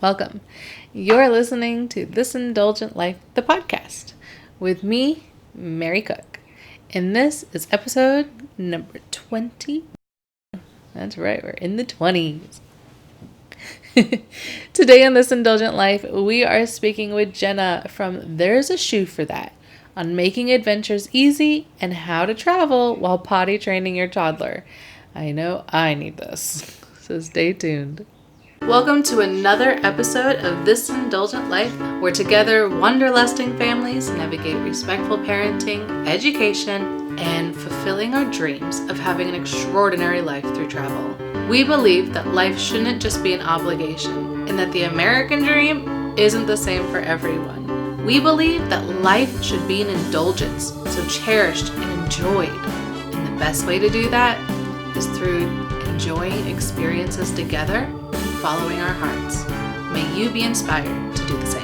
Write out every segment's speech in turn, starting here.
Welcome. You're listening to This Indulgent Life, the podcast, with me, Mary Cook. And this is episode number 20. That's right, we're in the 20s. Today on This Indulgent Life, we are speaking with Jenna from There's a Shoe for That on making adventures easy and how to travel while potty training your toddler. I know I need this, so stay tuned. Welcome to another episode of This Indulgent Life, where together wanderlusting families navigate respectful parenting, education, and fulfilling our dreams of having an extraordinary life through travel. We believe that life shouldn't just be an obligation, and that the American dream isn't the same for everyone. We believe that life should be an indulgence, so cherished and enjoyed. And the best way to do that is through enjoying experiences together and following our hearts. May you be inspired to do the same.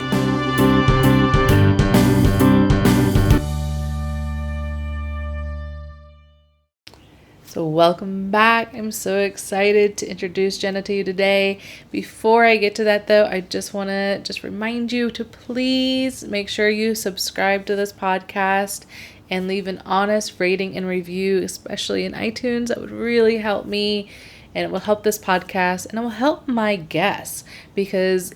So welcome back. I'm so excited to introduce Jenna to you today. Before I get to that though, I just want to remind you to please make sure you subscribe to this podcast and leave an honest rating and review, especially in iTunes. That would really help me, and it will help this podcast, and it will help my guests, because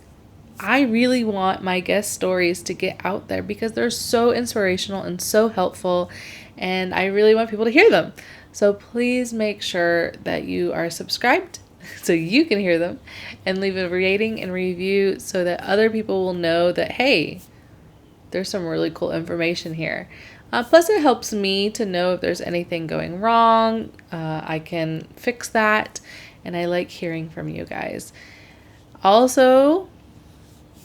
I really want my guest stories to get out there because they're so inspirational and so helpful, and I really want people to hear them. So please make sure that you are subscribed so you can hear them, and leave a rating and review so that other people will know that, hey, there's some really cool information here. Plus, it helps me to know if there's anything going wrong. I can fix that, and I like hearing from you guys. Also,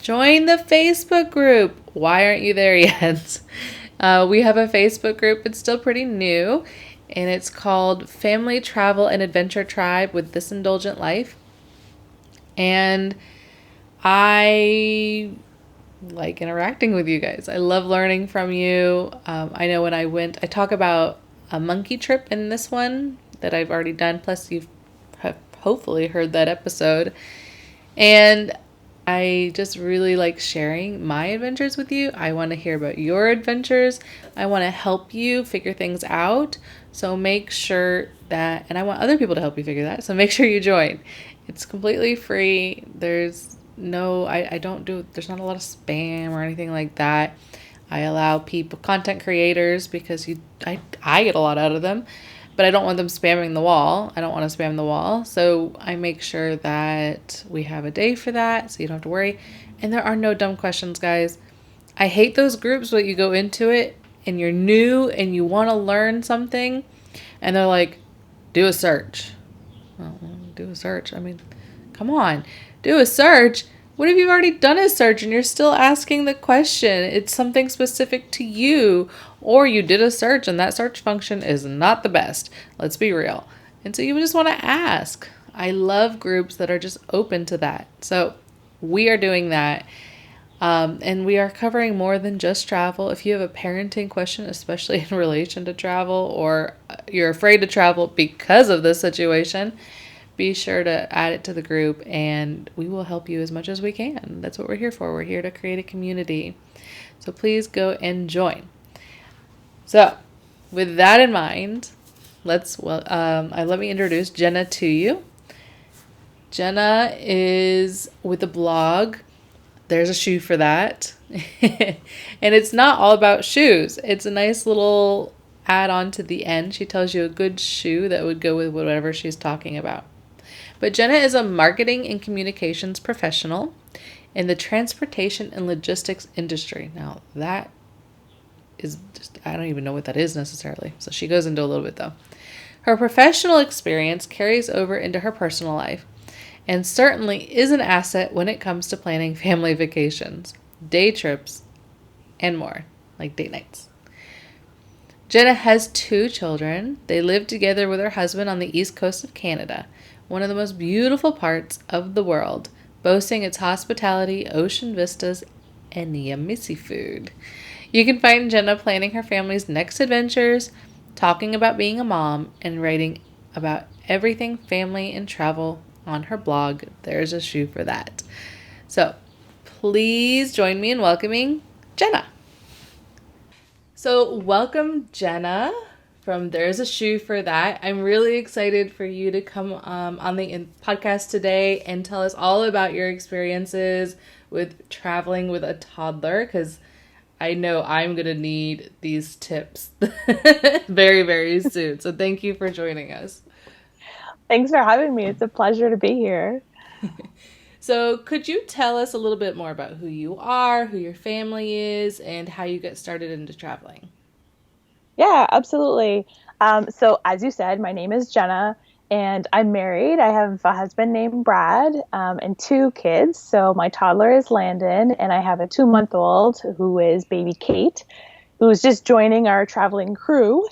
join the Facebook group. Why aren't you there yet? We have a Facebook group. It's still pretty new, and it's called Family Travel and Adventure Tribe with This Indulgent Life. And I like interacting with you guys. I love learning from you. I know when I went, I talk about a monkey trip in this one that I've already done. Plus, you've hopefully heard that episode. And I just really like sharing my adventures with you. I want to hear about your adventures. I want to help you figure things out. So make sure that, and I want other people to help you figure that. So make sure you join. It's completely free. There's no, I don't do, there's not a lot of spam or anything like that. I allow people, content creators, because I get a lot out of them, but I don't want them spamming the wall. I don't want to spam the wall. So I make sure that we have a day for that, so you don't have to worry. And there are no dumb questions, guys. I hate those groups where you go into it and you're new and you want to learn something and they're like, do a search. Well, do a search. I mean, come on. Do a search. What if you've already done a search and you're still asking the question? It's something specific to you, or you did a search and that search function is not the best. Let's be real. And so you just want to ask. I love groups that are just open to that. So we are doing that. And we are covering more than just travel. If you have a parenting question, especially in relation to travel, or you're afraid to travel because of this situation, be sure to add it to the group, and we will help you as much as we can. That's what we're here for. We're here to create a community. So please go and join. So with that in mind, let me introduce Jenna to you. Jenna is with the blog There's a Shoe for That. And it's not all about shoes. It's a nice little add-on to the end. She tells you a good shoe that would go with whatever she's talking about. But Jenna is a marketing and communications professional in the transportation and logistics industry. Now, that is just, I don't even know what that is necessarily. So she goes into a little bit though. Her professional experience carries over into her personal life, and certainly is an asset when it comes to planning family vacations, day trips, and more, like date nights. Jenna has 2 children. They live together with her husband on the east coast of Canada, one of the most beautiful parts of the world, boasting its hospitality, ocean vistas, and yummy food. You can find Jenna planning her family's next adventures, talking about being a mom, and writing about everything family and travel on her blog, There's a Shoe for That. So please join me in welcoming Jenna. So welcome, Jenna, from There's a Shoe for That. I'm really excited for you to come on the podcast today and tell us all about your experiences with traveling with a toddler, because I know I'm going to need these tips very, very soon. So thank you for joining us. Thanks for having me. It's a pleasure to be here. So could you tell us a little bit more about who you are, who your family is, and how you got started into traveling? Yeah, absolutely. So as you said, my name is Jenna and I'm married. I have a husband named Brad, and two kids. So my toddler is Landon and I have a 2-month-old who is baby Kate, who's just joining our traveling crew.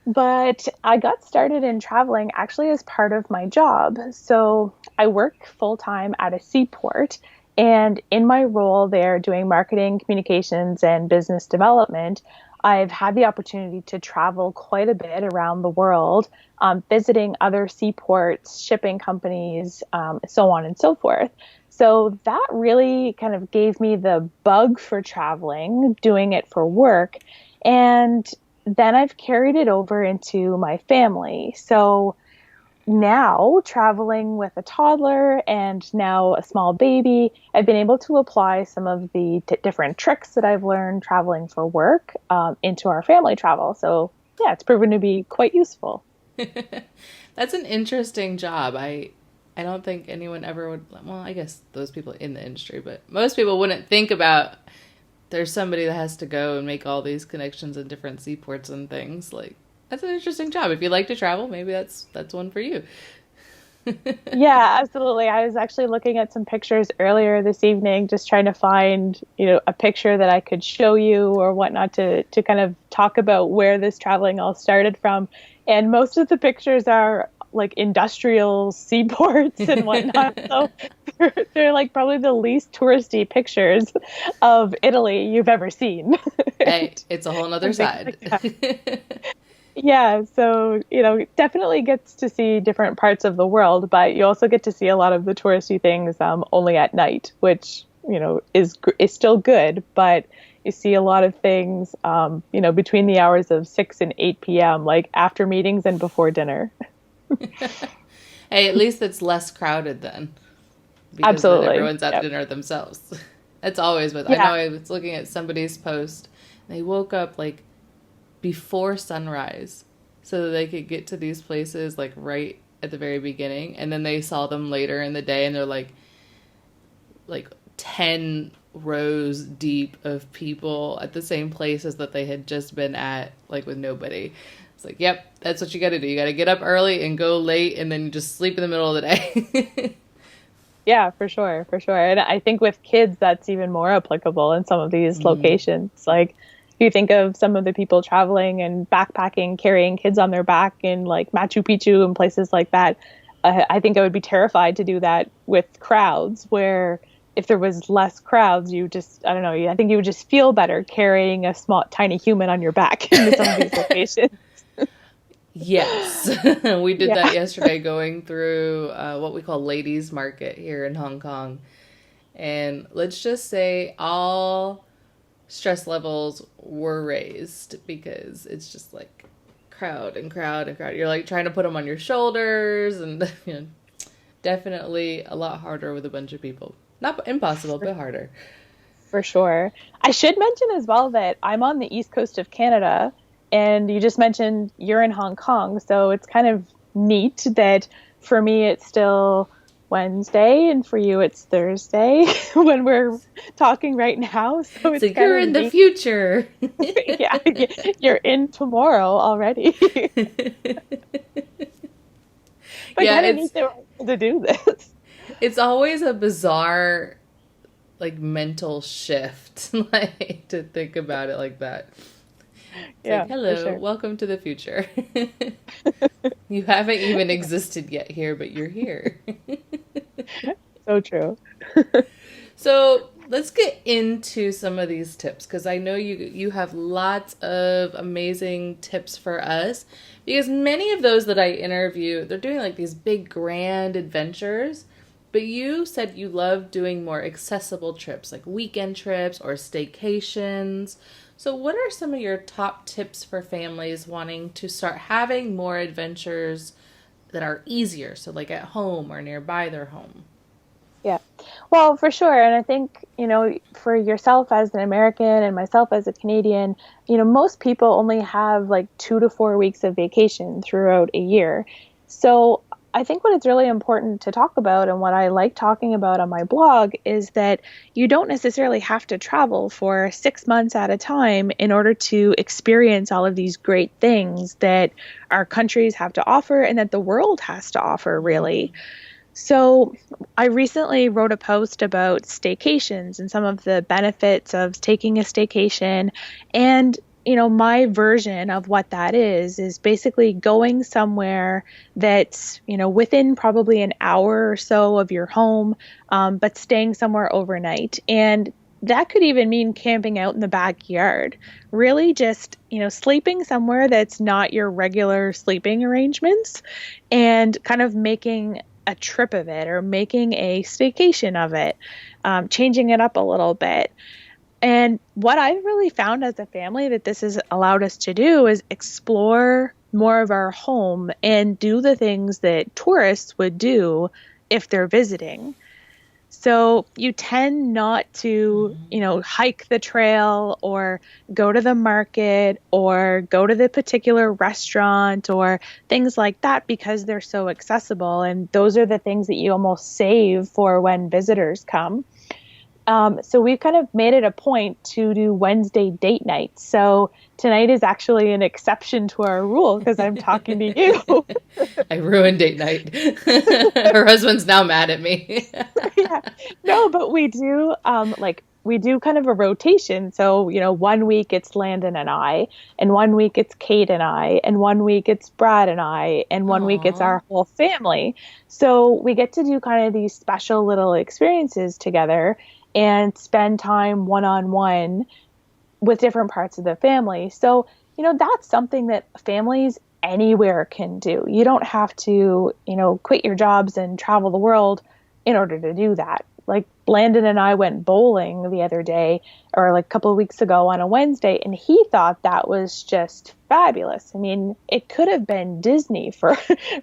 But I got started in traveling actually as part of my job. So I work full time at a seaport. And in my role there, doing marketing, communications, and business development, I've had the opportunity to travel quite a bit around the world, visiting other seaports, shipping companies, so on and so forth. So that really kind of gave me the bug for traveling, doing it for work. And then I've carried it over into my family. So now, traveling with a toddler and now a small baby, I've been able to apply some of the different tricks that I've learned traveling for work into our family travel. So, yeah, it's proven to be quite useful. That's an interesting job. I don't think anyone ever would, well, I guess those people in the industry, but most people wouldn't think about there's somebody that has to go and make all these connections in different seaports and things. Like, that's an interesting job. If you like to travel, maybe that's one for you. Yeah, absolutely. I was actually looking at some pictures earlier this evening, just trying to find, a picture that I could show you or whatnot to kind of talk about where this traveling all started from. And most of the pictures are like industrial seaports and whatnot. So they're like probably the least touristy pictures of Italy you've ever seen. Hey, it's a whole nother And things side. like that. Yeah, so, definitely gets to see different parts of the world, but you also get to see a lot of the touristy things only at night, which, is still good, but you see a lot of things, between the hours of 6 and 8 p.m., like after meetings and before dinner. Hey, at least it's less crowded then, because then Absolutely. everyone's at Yep. dinner themselves. That's always what I know. Yeah. I was looking at somebody's post. They woke up like before sunrise so that they could get to these places like right at the very beginning, and then they saw them later in the day and they're like 10 rows deep of people at the same places that they had just been at, like with nobody. It's like, yep, that's what you got to do. You got to get up early and go late, and then you just sleep in the middle of the day. Yeah, for sure, for sure. And I think with kids, that's even more applicable in some of these Mm. locations. Like, if you think of some of the people traveling and backpacking, carrying kids on their back in like Machu Picchu and places like that, I think I would be terrified to do that with crowds. Where if there was less crowds, you just, I don't know, I think you would just feel better carrying a small, tiny human on your back into some of these locations. Yes, we did that Yeah. yesterday going through what we call ladies market here in Hong Kong. And let's just say all stress levels were raised because it's just like crowd and crowd and crowd. You're like trying to put them on your shoulders, and definitely a lot harder with a bunch of people. Not impossible, but harder. For sure. I should mention as well that I'm on the east coast of Canada, and you just mentioned you're in Hong Kong. So it's kind of neat that for me it's still Wednesday, and for you it's Thursday when we're talking right now. So So it's kind you're of in the neat. future. Yeah, you're in tomorrow already. But Yeah, kind of neat that we're able to do this. it's always a bizarre like mental shift like to think about it like that. It's like, Yeah, for hello, sure. welcome to the future. You haven't even existed yet here, but you're here. So true. So let's get into some of these tips, because I know you have lots of amazing tips for us, because many of those that I interview, they're doing like these big grand adventures, But you said you love doing more accessible trips, like weekend trips or staycations. So, what are some of your top tips for families wanting to start having more adventures that are easier? So, like at home or nearby their home. Yeah. Well, for sure. And I think, for yourself as an American and myself as a Canadian, most people only have like 2 to 4 weeks of vacation throughout a year. So I think what it's really important to talk about and what I like talking about on my blog is that you don't necessarily have to travel for 6 months at a time in order to experience all of these great things that our countries have to offer and that the world has to offer, really. Mm. So, I recently wrote a post about staycations and some of the benefits of taking a staycation. And, my version of what that is basically going somewhere that's, within probably an hour or so of your home, but staying somewhere overnight. And that could even mean camping out in the backyard. Really just, sleeping somewhere that's not your regular sleeping arrangements and kind of making a trip of it or making a staycation of it, changing it up a little bit. And what I really found as a family that this has allowed us to do is explore more of our home and do the things that tourists would do if they're visiting. So you tend not to, hike the trail or go to the market or go to the particular restaurant or things like that because they're so accessible. And those are the things that you almost save for when visitors come. So we've kind of made it a point to do Wednesday date night. So tonight is actually an exception to our rule because I'm talking to you. I ruined date night. Her husband's now mad at me. Yeah. No, but we do kind of a rotation. So, one week it's Landon and I, and one week it's Kate and I, and one week it's Brad and I, and one week it's Aw. our whole family. So we get to do kind of these special little experiences together and spend time one on one with different parts of the family. So, that's something that families anywhere can do. You don't have to, quit your jobs and travel the world in order to do that. Like Landon and I went bowling the other day or like a couple of weeks ago on a Wednesday, and he thought that was just fabulous. I mean, it could have been Disney for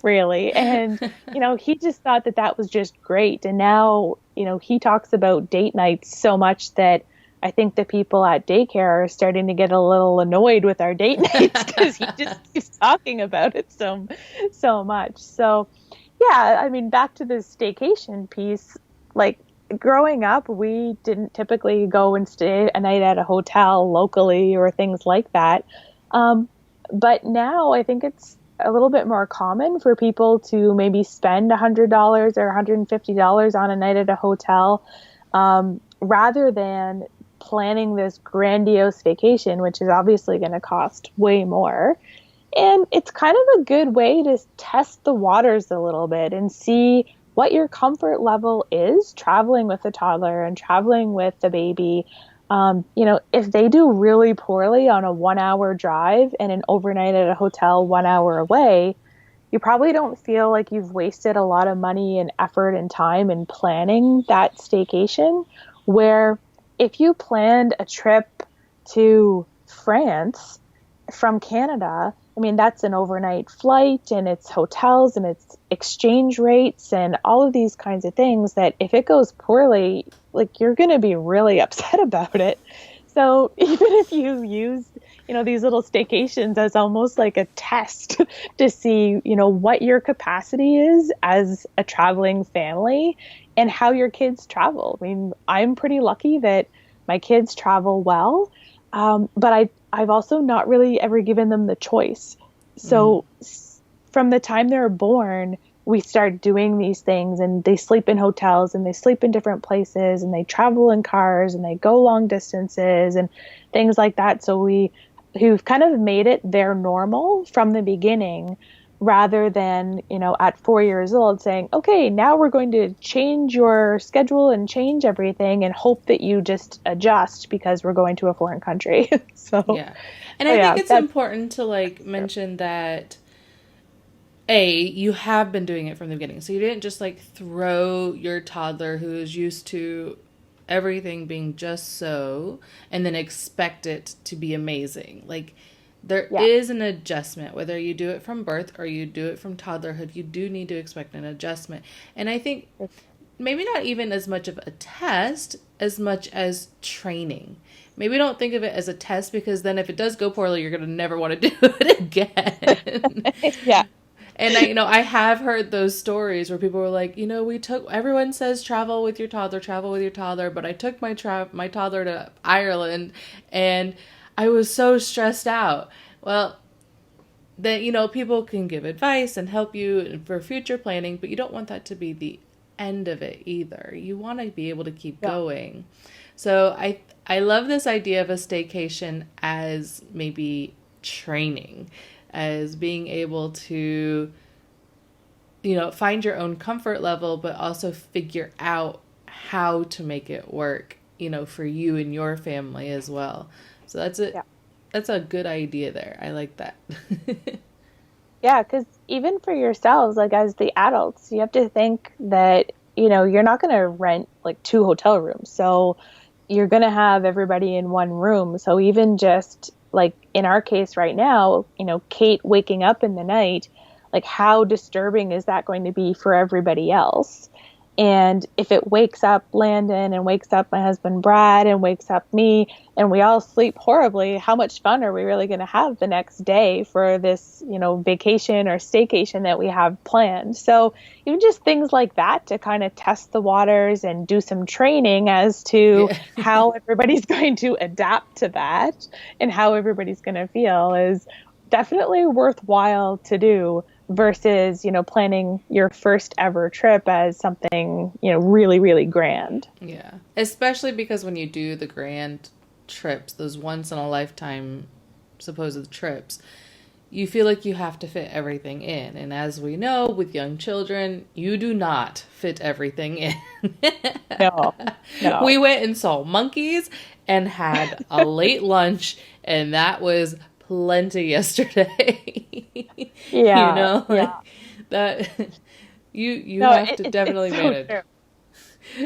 really. And, he just thought that that was just great. And now, he talks about date nights so much that I think the people at daycare are starting to get a little annoyed with our date nights because he just keeps talking about it so much. So, yeah, I mean, back to the staycation piece, like growing up, we didn't typically go and stay a night at a hotel locally or things like that. Um, but now I think it's a little bit more common for people to maybe spend $100 or $150 on a night at a hotel, rather than planning this grandiose vacation, which is obviously going to cost way more. And it's kind of a good way to test the waters a little bit and see what your comfort level is traveling with a toddler and traveling with the baby. If they do really poorly on a 1 hour drive and an overnight at a hotel 1 hour away, you probably don't feel like you've wasted a lot of money and effort and time in planning that staycation. Where if you planned a trip to France from Canada, I mean, that's an overnight flight and it's hotels and it's exchange rates and all of these kinds of things that if it goes poorly, like you're going to be really upset about it. So even if you use, these little staycations as almost like a test to see, what your capacity is as a traveling family and how your kids travel. I mean, I'm pretty lucky that my kids travel well, but I've also not really ever given them the choice. Mm. So from the time they're born, we start doing these things and they sleep in hotels and they sleep in different places and they travel in cars and they go long distances and things like that. So who've kind of made it their normal from the beginning rather than, at 4 years old saying, okay, now we're going to change your schedule and change everything and hope that you just adjust because we're going to a foreign country. So, Yeah. And so I think yeah, it's that's important to like true. mention that you have been doing it from the beginning. So you didn't just like throw your toddler who is used to everything being just so and then expect it to be amazing. Like there Yeah. is an adjustment, whether you do it from birth or you do it from toddlerhood, you do need to expect an adjustment. And I think maybe not even as much of a test as much as training. Maybe don't think of it as a test because then if it does go poorly, you're going to never want to do it again. Yeah. And I have heard those stories where people were like, everyone says travel with your toddler, but I took my toddler to Ireland and I was so stressed out. Well, then, people can give advice and help you for future planning, but you don't want that to be the end of it either. You want to be able to keep going. So I love this idea of a staycation as maybe training, as being able to, find your own comfort level, but also figure out how to make it work, for you and your family as well. So that's a good idea there. I like that. Yeah, because even for yourselves, like as the adults, you have to think that, you're not going to rent like 2 hotel rooms. So you're going to have everybody in one room. So even just like in our case right now, Kate waking up in the night, like how disturbing is that going to be for everybody else? And if it wakes up Landon and wakes up my husband Brad and wakes up me and we all sleep horribly, how much fun are we really going to have the next day for this, vacation or staycation that we have planned? So even just things like that to kind of test the waters and do some training as to how everybody's going to adapt to that and how everybody's going to feel is definitely worthwhile to do versus, planning your first ever trip as something, really, really grand. Yeah. Especially because when you do the grand trips, those once in a lifetime supposed trips, you feel like you have to fit everything in. And as we know, with young children, you do not fit everything in. No. We went and saw monkeys and had a late lunch, and that was plenty yesterday. Yeah. That you have to definitely manage.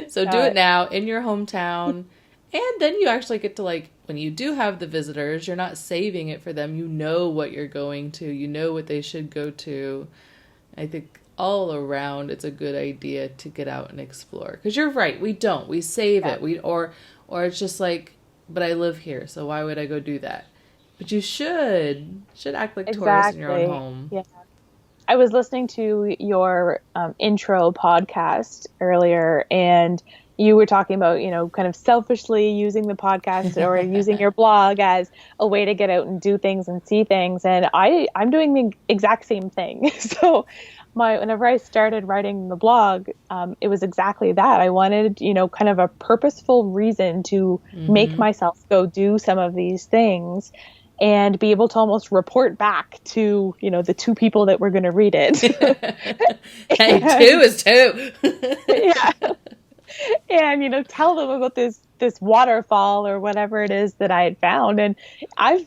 So do it now in your hometown. And then you actually get to, like, when you do have the visitors, you're not saving it for them. You know what you're going to. You know what they should go to. I think all around it's a good idea to get out and explore. Because you're right, we don't. We save it. Or it's just like, but I live here, so why would I go do that? But you should act like tourists in your own home. Yeah. I was listening to your intro podcast earlier, and you were talking about, kind of selfishly using the podcast or using your blog as a way to get out and do things and see things. And I'm doing the exact same thing. So whenever I started writing the blog, it was exactly that. I wanted, kind of a purposeful reason to make myself go do some of these things and be able to almost report back to, the 2 people that were going to read it. Hey, 2 is 2. Yeah. And, tell them about this waterfall or whatever it is that I had found. And I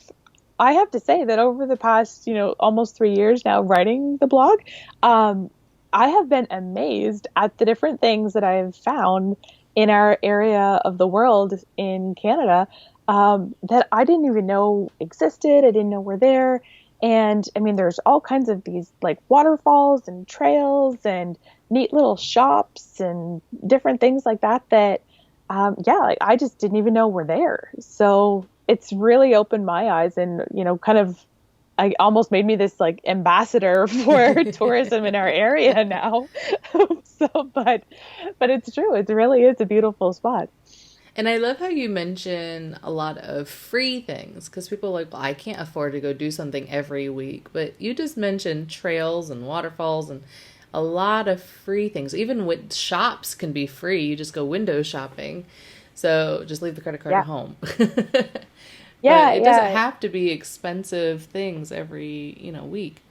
have to say that over the past, almost 3 years now writing the blog, I have been amazed at the different things that I've found in our area of the world in Canada that I didn't even know existed. I didn't know were there. And I mean, there's all kinds of these like waterfalls and trails and neat little shops and different things like that like I just didn't even know were there. So it's really opened my eyes and, kind of, I almost made me this like ambassador for tourism in our area now. But it's true. It really is a beautiful spot. And I love how you mention a lot of free things because people are like, well, I can't afford to go do something every week. But you just mentioned trails and waterfalls and a lot of free things. Even with shops can be free. You just go window shopping. So just leave the credit card at home. Yeah, it doesn't have to be expensive things every, week.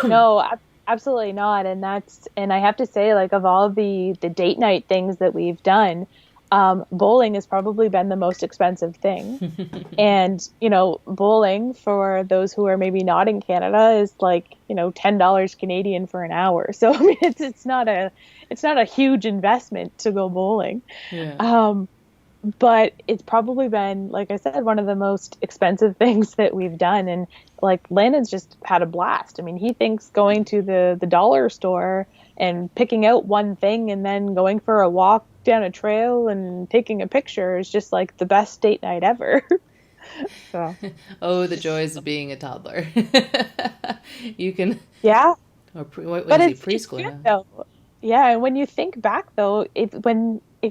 No, absolutely not. And I have to say, like, of all the date night things that we've done, Bowling has probably been the most expensive thing. And, bowling for those who are maybe not in Canada is like, $10 Canadian for an hour. So I mean, it's not a huge investment to go bowling. Yeah. Um, but it's probably been, like I said, one of the most expensive things that we've done. And like Landon's just had a blast. I mean, he thinks going to the dollar store and picking out one thing and then going for a walk down a trail and taking a picture is just like the best date night ever. So, Oh, the joys of being a toddler. You can, yeah, or what but is he, it's preschool good now? though. Yeah, and when you think back though, if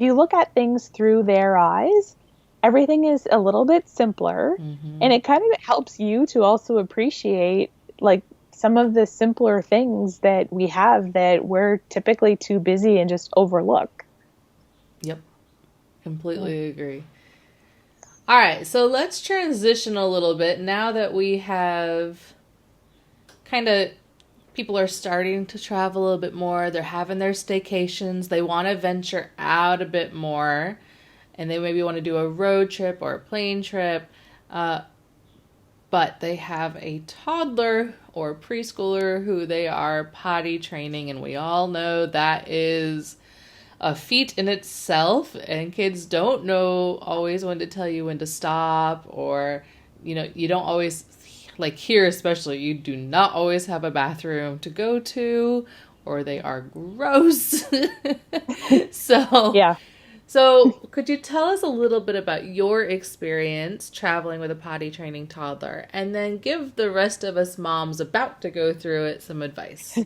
you look at things through their eyes, everything is a little bit simpler, Hmm. and it kind of helps you to also appreciate like some of the simpler things that we have that we're typically too busy and just overlook. Yep, Yeah. completely agree. All right, so let's transition a little bit now that we have kind of people are starting to travel a little bit more. They're having their staycations. They want to venture out a bit more, and they maybe want to do a road trip or a plane trip. Uh, but they have a toddler or preschooler who they are potty training, and we all know that is a feat in itself, and kids don't know always when to tell you when to stop, or you don't always, like here especially, you do not always have a bathroom to go to, or they are gross. so Yeah. so could you tell us a little bit about your experience traveling with a potty training toddler, and then give the rest of us moms about to go through it some advice?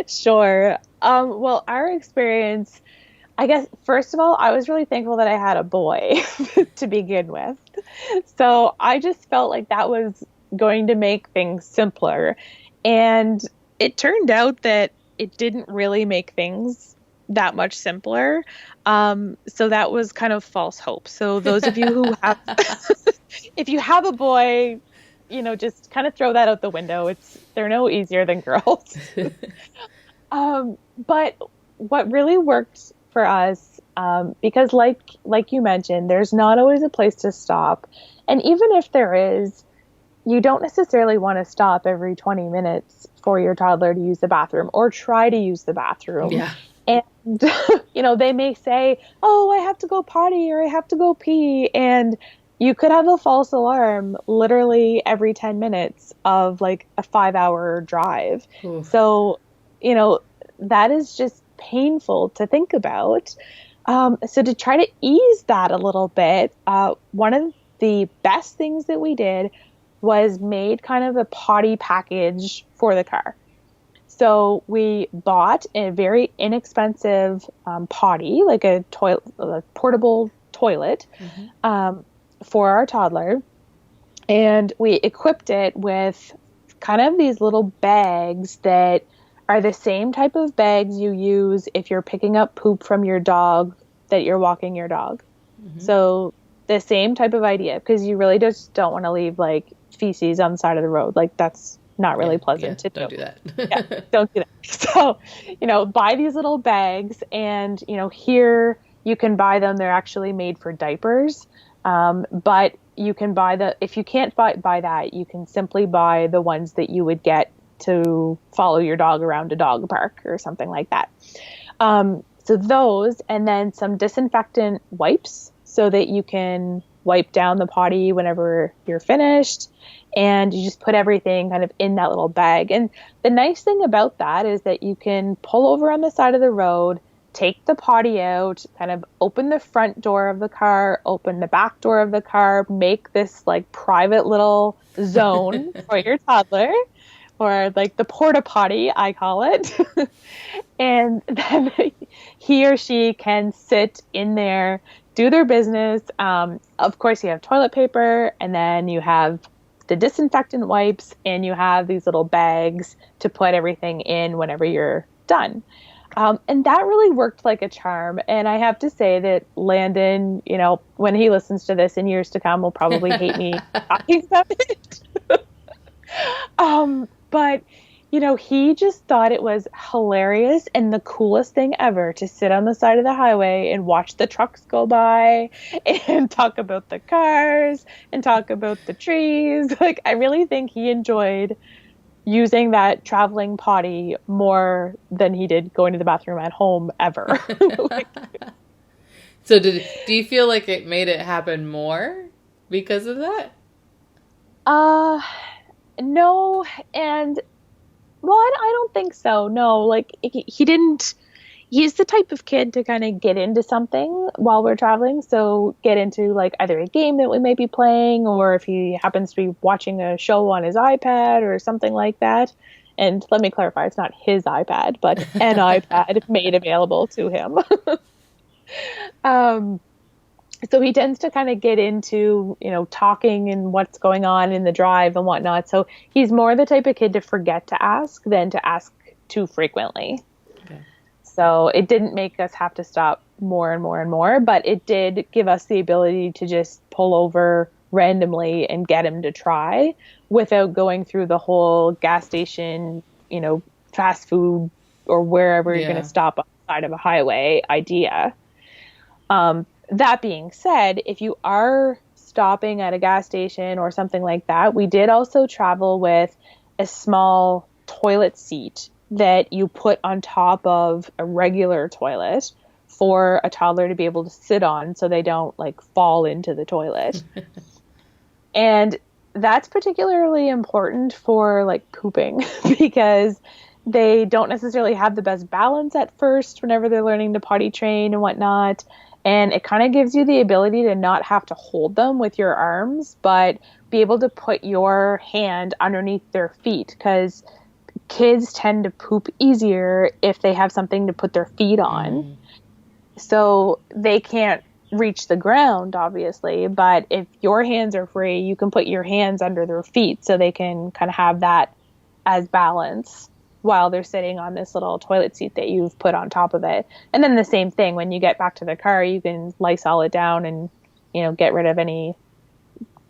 Sure. Well, our experience, I guess, first of all, I was really thankful that I had a boy to begin with. So I just felt like that was going to make things simpler. And it turned out that it didn't really make things that much simpler. So that was kind of false hope. So those of you who have, if you have a boy, just kind of throw that out the window. They're no easier than girls. But what really worked for us, because like you mentioned, there's not always a place to stop, and even if there is, you don't necessarily want to stop every 20 minutes for your toddler to use the bathroom or try to use the bathroom. Yeah. And they may say, "Oh, I have to go potty or I have to go pee," and you could have a false alarm literally every 10 minutes of like a 5-hour drive. Ooh. So, you know, that is just painful to think about. So to try to ease that a little bit, one of the best things that we did was made kind of a potty package for the car. So we bought a very inexpensive potty, like a portable toilet, Hmm. um, for our toddler, and we equipped it with kind of these little bags that are the same type of bags you use if you're picking up poop from your dog that you're walking your dog. Hmm. So the same type of idea, because you really just don't want to leave like feces on the side of the road. Like that's not Yeah, really yeah, pleasant to do. don't do Yeah, that. don't do that. So, buy these little bags, and, here you can buy them. They're actually made for diapers. But you can if you can't buy that, you can simply buy the ones that you would get to follow your dog around a dog park or something like that. So those, and then some disinfectant wipes so that you can wipe down the potty whenever you're finished. And you just put everything kind of in that little bag. And the nice thing about that is that you can pull over on the side of the road, take the potty out, kind of open the front door of the car, open the back door of the car, make this like private little zone for your toddler, or like the porta potty, I call it. And then he or she can sit in there, do their business. Of course, you have toilet paper, and then you have the disinfectant wipes, and you have these little bags to put everything in whenever you're done. And that really worked like a charm. And I have to say that Landon, when he listens to this in years to come, will probably hate me talking about it. But he just thought it was hilarious and the coolest thing ever to sit on the side of the highway and watch the trucks go by and talk about the cars and talk about the trees. Like, I really think he enjoyed using that traveling potty more than he did going to the bathroom at home ever. Like, So do you feel like it made it happen more because of that? uh, no, and well, I don't think so. No, like he didn't. He's the type of kid to kind of get into something while we're traveling. So get into like either a game that we may be playing, or if he happens to be watching a show on his iPad or something like that. And let me clarify, it's not his iPad, but an iPad made available to him. um, so he tends to kind of get into, talking and what's going on in the drive and whatnot. So he's more the type of kid to forget to ask than to ask too frequently. Okay. So it didn't make us have to stop more and more and more, but it did give us the ability to just pull over randomly and get him to try without going through the whole gas station, fast food or wherever you're going Yeah. to stop on the side of a highway idea. That being said, if you are stopping at a gas station or something like that, we did also travel with a small toilet seat that you put on top of a regular toilet for a toddler to be able to sit on so they don't like fall into the toilet. And that's particularly important for like pooping because they don't necessarily have the best balance at first whenever they're learning to potty train and whatnot. And it kind of gives you the ability to not have to hold them with your arms, but be able to put your hand underneath their feet because kids tend to poop easier if they have something to put their feet on. Mm. So they can't reach the ground, obviously, but if your hands are free, you can put your hands under their feet so they can kind of have that as balance while they're sitting on this little toilet seat that you've put on top of it. And then the same thing, when you get back to the car, you can Lysol it down and, get rid of any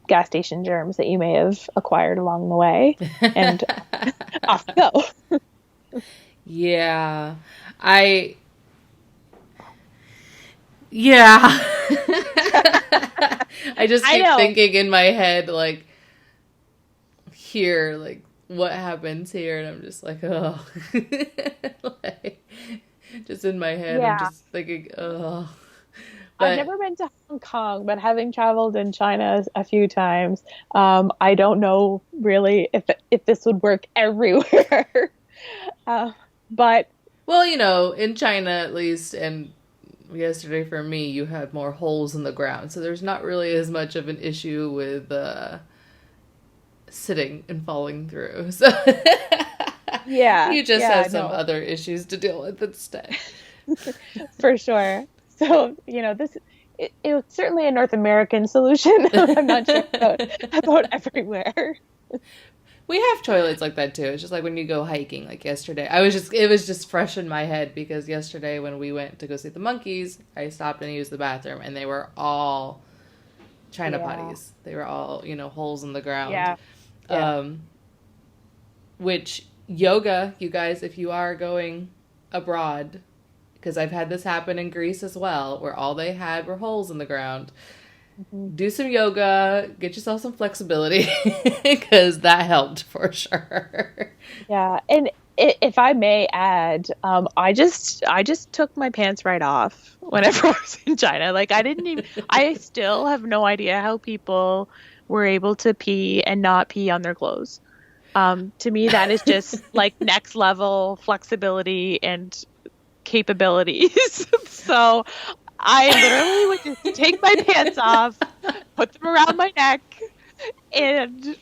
gas station germs that you may have acquired along the way. And off you go. Yeah. I Yeah. I just I keep know. thinking in my head, like, here, like, what happens here? And I'm just like, oh. Like, just in my head, I'm Yeah. just thinking, oh. I've But, never been to Hong Kong, but having traveled in China a few times, I don't know really if this would work everywhere. uh, but well, in China at least, and yesterday for me, you had more holes in the ground. So there's not really as much of an issue with sitting and falling through. So yeah, you just yeah, have some no, other issues to deal with instead. for sure. So it was certainly a North American solution. I'm not sure about everywhere. We have toilets like that too. It's just like when you go hiking, like yesterday. It was just fresh in my head because yesterday when we went to go see the monkeys, I stopped and used the bathroom and they were all China Yeah, potties. They were all, holes in the ground. yeah, yeah. Um, which yoga, you guys, if you are going abroad, because I've had this happen in Greece as well, where all they had were holes in the ground. Mhm. Do some yoga, get yourself some flexibility, because that helped for sure. Yeah, and if I may add, I just took my pants right off whenever I was in China. Like I didn't even. I still have no idea how people were able to pee and not pee on their clothes. To me, that is just like next level flexibility and capabilities. So I literally would just take my pants off, put them around my neck, and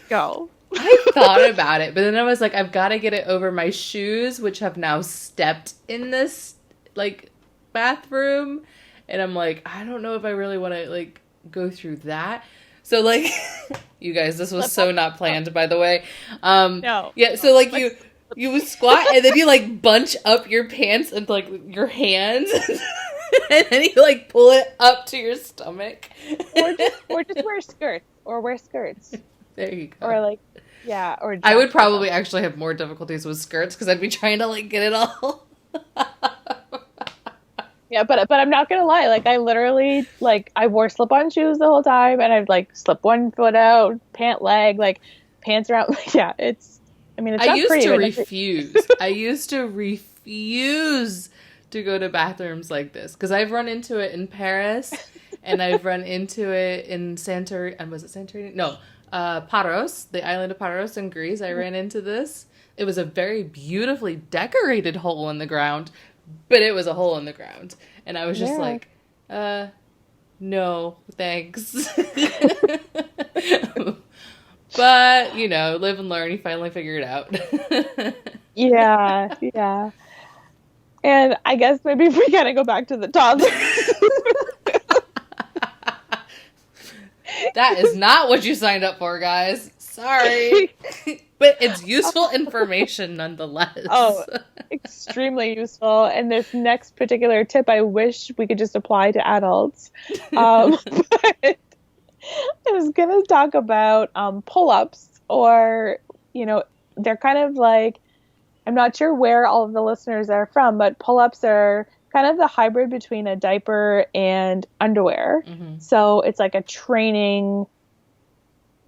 go. I thought about it, but then I was like, I've got to get it over my shoes, which have now stepped in this like bathroom, and I'm like, I don't know if I really want to like go through that. So like, you guys, this was Flip so up. not planned, by the way. No, Yeah, so no. like you squat and then you like bunch up your pants and like your hands, and then you like pull it up to your stomach. Or just wear skirts or wear skirts There you go. or like Yeah, or I would dress or probably something. actually have more difficulties with skirts because I'd be trying to like get it all. Yeah, but I'm not gonna lie. Like I literally like I wore slip-on shoes the whole time, and I'd like slip one foot out, pant leg, like pants around. Yeah, it's. I mean, I it's not used pretty, to but refuse. I used to refuse to go to bathrooms like this because I've run into it in Paris and I've run into it in Santorini. Was it Santorini? No, Paros, the island of Paros in Greece. I ran into this. It was a very beautifully decorated hole in the ground, but it was a hole in the ground. And I was just yeah. like, no, thanks. But, live and learn. You finally figure it out. Yeah, yeah. And I guess maybe if we kind of go back to the toddlers. That is not what you signed up for, guys. Sorry. But it's useful information Oh, nonetheless. extremely useful. And this next particular tip, I wish we could just apply to adults. But I was going to talk about pull-ups, or, they're kind of like, I'm not sure where all of the listeners are from, but pull-ups are kind of the hybrid between a diaper and underwear. Mm-hmm. So it's like a training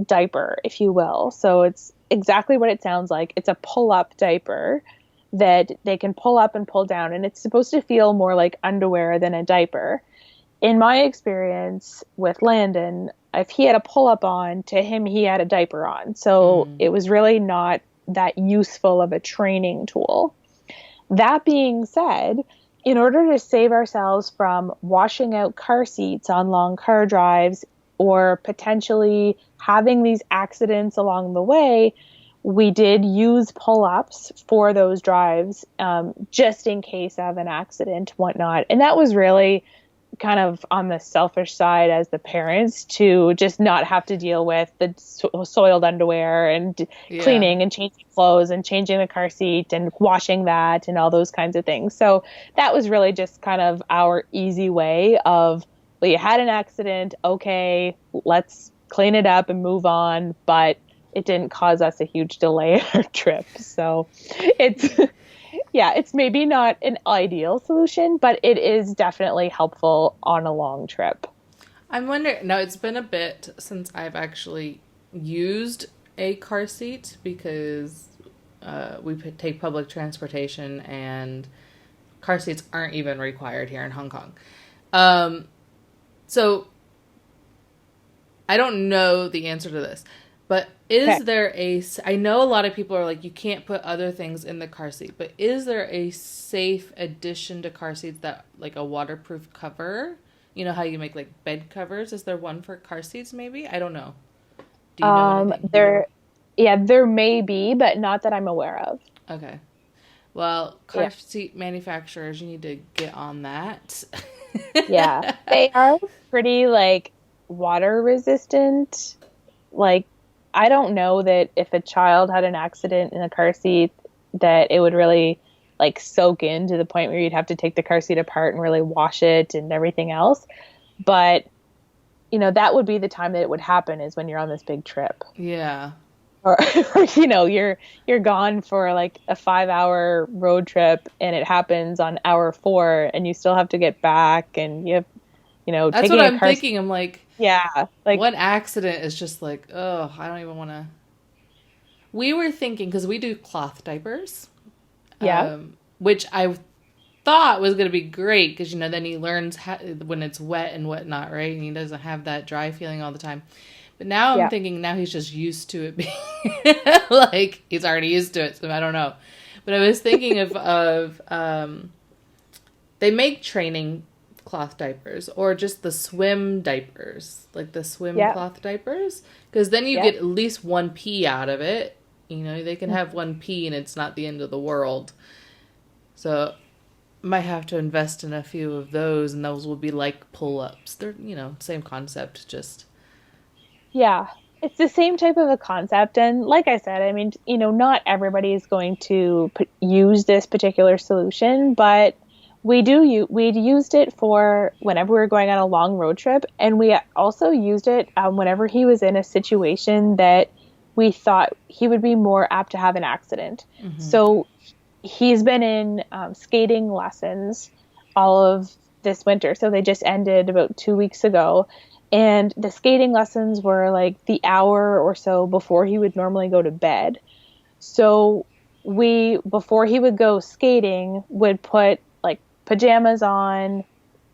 diaper, if you will. So it's exactly what it sounds like. It's a pull-up diaper that they can pull up and pull down, and it's supposed to feel more like underwear than a diaper. In my experience with Landon, if he had a pull-up on, to him he had a diaper on. So it was really not that useful of a training tool. That being said, in order to save ourselves from washing out car seats on long car drives or potentially having these accidents along the way, we did use pull-ups for those drives, just in case of an accident, whatnot. And that was really kind of on the selfish side as the parents, to just not have to deal with the soiled underwear and Yeah. cleaning and changing clothes and changing the car seat and washing that and all those kinds of things. So that was really just kind of our easy way of, well, you had an accident, okay, let's clean it up and move on, but it didn't cause us a huge delay in our trip. So it's yeah, it's maybe not an ideal solution, but it is definitely helpful on a long trip. I'm wondering, now it's been a bit since I've actually used a car seat because we take public transportation and car seats aren't even required here in Hong Kong. So I don't know the answer to this, but Okay. is there I know a lot of people are like, you can't put other things in the car seat, but is there a safe addition to car seats that, like a waterproof cover? You know how you make like bed covers? Is there one for car seats maybe? I don't know. Do you know anything? There may be, but not that I'm aware of. Okay. Well, Yeah. car seat manufacturers, you need to get on that. Yeah. They are pretty like water resistant. Like, I don't know that if a child had an accident in a car seat that it would really like soak in to the point where you'd have to take the car seat apart and really wash it and everything else. But, that would be the time that it would happen, is when you're on this big trip. Yeah. Or you're gone for like a 5-hour road trip and it happens on hour 4 and you still have to get back, and you have, That's what taking a I'm car. thinking. I'm like, Yeah. Like, one accident is just like, oh, I don't even want to. We were thinking, because we do cloth diapers, yeah. which I thought was going to be great because, then he learns when it's wet and whatnot, right? And he doesn't have that dry feeling all the time. But now I'm Yeah. thinking now he's just used to it being like he's already used to it. So I don't know. But I was thinking of they make training cloth diapers or just the swim diapers, like the swim Yeah. cloth diapers, because then you Yeah. get at least one pee out of it. They can have one pee and it's not the end of the world. So might have to invest in a few of those, and those will be like pull-ups. They're, same concept, just Yeah. It's the same type of a concept. And like I said, I mean, not everybody is going to use this particular solution, but we'd used it for whenever we were going on a long road trip. And we also used it whenever he was in a situation that we thought he would be more apt to have an accident. Mm-hmm. So he's been in skating lessons all of this winter. So they just ended about 2 weeks ago. And the skating lessons were like the hour or so before he would normally go to bed. So we, before he would go skating, would put like pajamas on,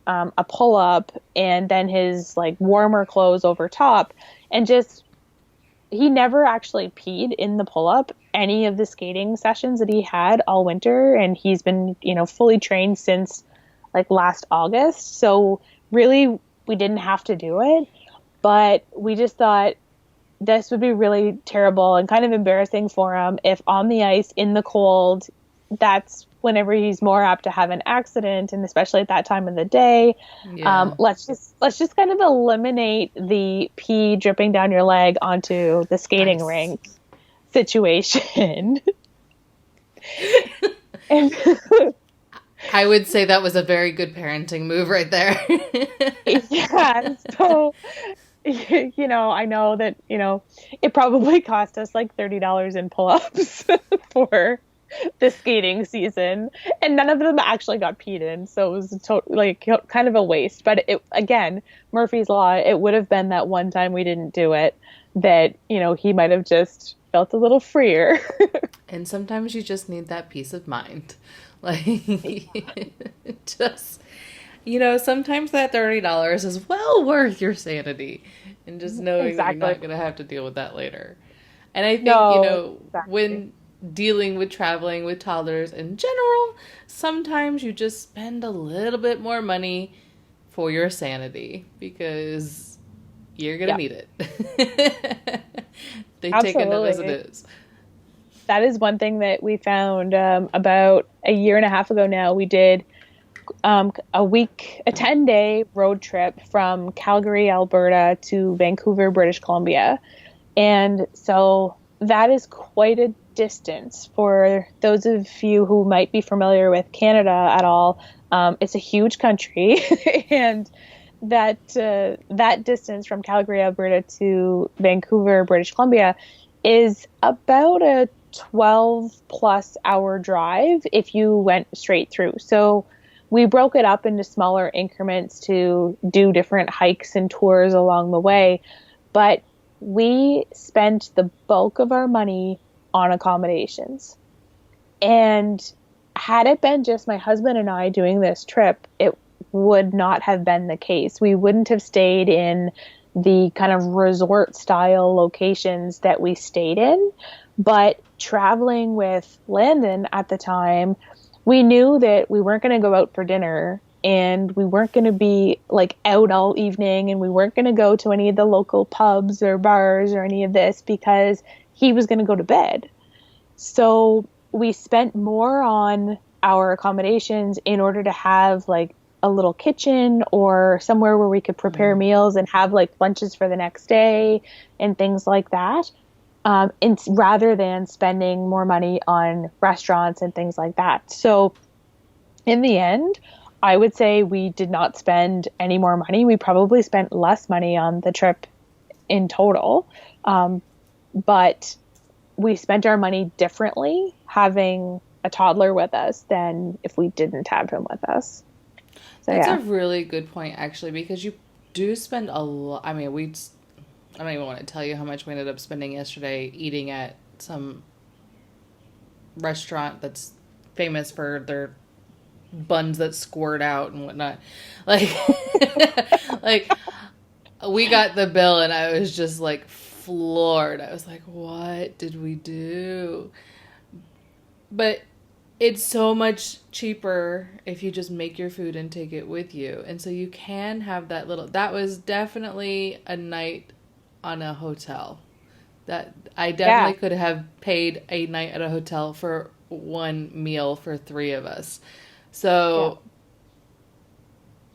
a pull up, and then his like warmer clothes over top. And just, he never actually peed in the pull up any of the skating sessions that he had all winter. And he's been, fully trained since like last August. So really, we didn't have to do it. But we just thought this would be really terrible and kind of embarrassing for him if on the ice in the cold, that's whenever he's more apt to have an accident, and especially at that time of the day. Yeah. Let's just kind of eliminate the pee dripping down your leg onto the skating Nice. rink situation. And I would say that was a very good parenting move right there. yeah, so I know that, it probably cost us like $30 in pull-ups for the skating season, and none of them actually got peed in, so it was like kind of a waste. But it, again, Murphy's Law, it would have been that one time we didn't do it that, he might have just felt a little freer. And sometimes you just need that peace of mind. Like, just, sometimes that $30 is well worth your sanity. And just knowing that you're Exactly. not going to have to deal with that later. And I think, No, exactly. when dealing with traveling with toddlers in general, sometimes you just spend a little bit more money for your sanity because you're going to Yeah, need it. They take enough as it absolutely. is. That is one thing that we found about a year and a half ago now. We did a 10-day road trip from Calgary, Alberta to Vancouver, British Columbia. And so that is quite a distance for those of you who might be familiar with Canada at all. It's a huge country, and that distance from Calgary, Alberta to Vancouver, British Columbia is about a 12 plus hour drive if you went straight through. So we broke it up into smaller increments to do different hikes and tours along the way. But we spent the bulk of our money on accommodations. And had it been just my husband and I doing this trip, it would not have been the case. We wouldn't have stayed in the kind of resort style locations that we stayed in. But traveling with Landon at the time, we knew that we weren't going to go out for dinner, and we weren't going to be like out all evening, and we weren't going to go to any of the local pubs or bars or any of this because he was going to go to bed. So we spent more on our accommodations in order to have like a little kitchen or somewhere where we could prepare Mm. meals and have like lunches for the next day and things like that. And rather than spending more money on restaurants and things like that. So in the end, I would say we did not spend any more money. We probably spent less money on the trip in total. But we spent our money differently having a toddler with us than if we didn't have him with us. So That's yeah. a really good point, actually, because you do spend a lot. I mean, I don't even want to tell you how much we ended up spending yesterday eating at some restaurant that's famous for their buns that squirt out and whatnot. Like, like we got the bill and I was just like floored. I was like, what did we do? But it's so much cheaper if you just make your food and take it with you. And so you can have that was definitely a night on a hotel. That I Yeah. definitely could have paid a night at a hotel for one meal for three of us. Yeah. So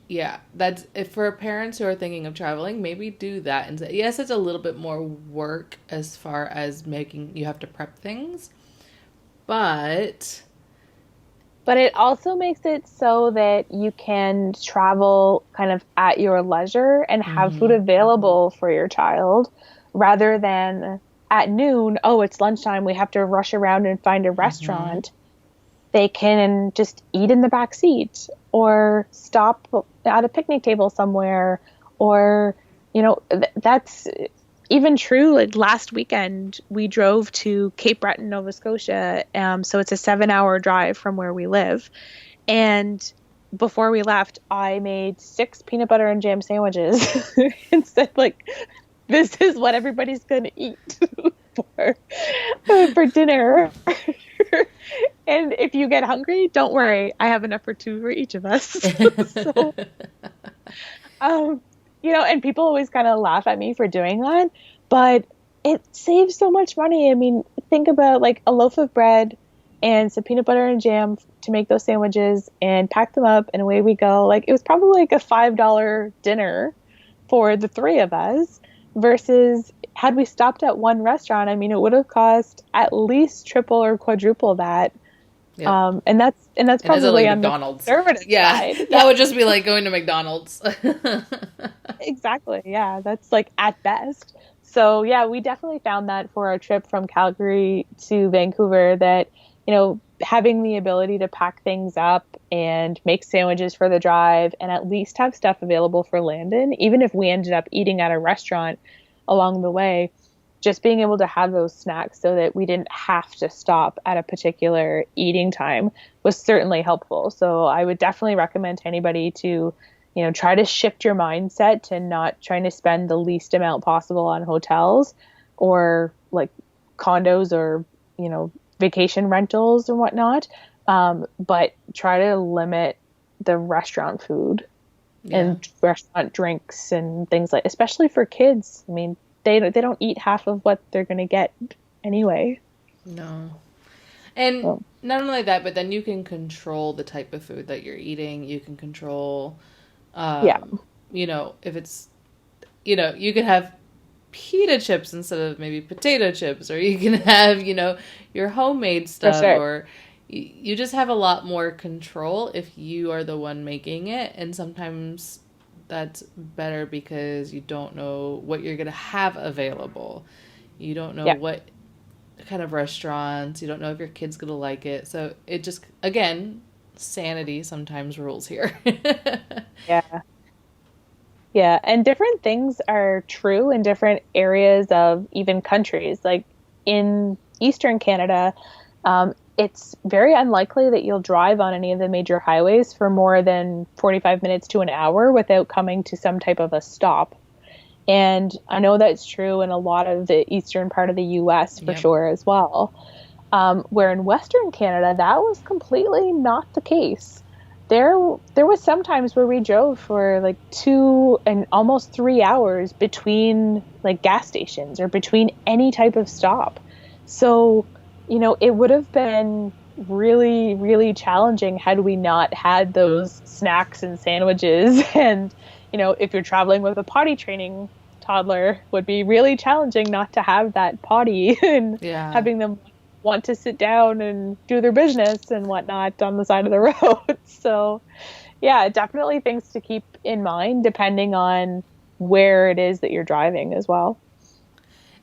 yeah, that's if for parents who are thinking of traveling, maybe do that. And say, yes, it's a little bit more work as far as making you have to prep things, but But it also makes it so that you can travel kind of at your leisure and have food mhm. available for your child rather than at noon, oh, it's lunchtime, we have to rush around and find a Mm-hmm. restaurant, they can just eat in the back seat or stop at a picnic table somewhere. Or, that's even true. Like last weekend, we drove to Cape Breton, Nova Scotia. So it's a 7-hour drive from where we live. And before we left, I made 6 peanut butter and jam sandwiches and said, like, this is what everybody's going to eat for, for dinner. And if you get hungry, don't worry. I have enough for two for each of us. So, um, and people always kind of laugh at me for doing that, but it saves so much money. I mean, think about like a loaf of bread and some peanut butter and jam to make those sandwiches and pack them up and away we go. Like it was probably like a $5 dinner for the three of us versus had we stopped at one restaurant, I mean, it would have cost at least triple or quadruple that. Yep. And that's And is it like probably on the McDonald's? conservative Yeah, side. that Yeah, would just be like going to McDonald's. exactly. Yeah, that's like at best. So yeah, we definitely found that for our trip from Calgary to Vancouver that, having the ability to pack things up and make sandwiches for the drive and at least have stuff available for Landon, even if we ended up eating at a restaurant along the way, just being able to have those snacks so that we didn't have to stop at a particular eating time was certainly helpful. So I would definitely recommend to anybody to, try to shift your mindset to not trying to spend the least amount possible on hotels or like condos or, vacation rentals and whatnot. But try to limit the restaurant food Yeah. and restaurant drinks and things like, especially for kids. I mean, they don't eat half of what they're going to get anyway. No. And So, not only that, but then you can control the type of food that you're eating. You can control, yeah, if it's, you can have pita chips instead of maybe potato chips, or you can have, your homemade for stuff, sure. or you just have a lot more control if you are the one making it. And sometimes that's better because you don't know what you're going to have available. You don't know Yeah, what kind of restaurants, you don't know if your kid's going to like it. So it just, again, sanity sometimes rules here. yeah, yeah. And different things are true in different areas of even countries. Like in Eastern Canada, it's very unlikely that you'll drive on any of the major highways for more than 45 minutes to an hour without coming to some type of a stop. And I know that's true in a lot of the eastern part of the US for Yep. sure as well. Where in Western Canada, that was completely not the case. There, there was some times where we drove for like 2 and almost 3 hours between like gas stations or between any type of stop. So, it would have been really, really challenging had we not had those snacks and sandwiches. And, if you're traveling with a potty training toddler, would be really challenging not to have that potty and Yeah. having them want to sit down and do their business and whatnot on the side of the road. So, yeah, definitely things to keep in mind depending on where it is that you're driving as well.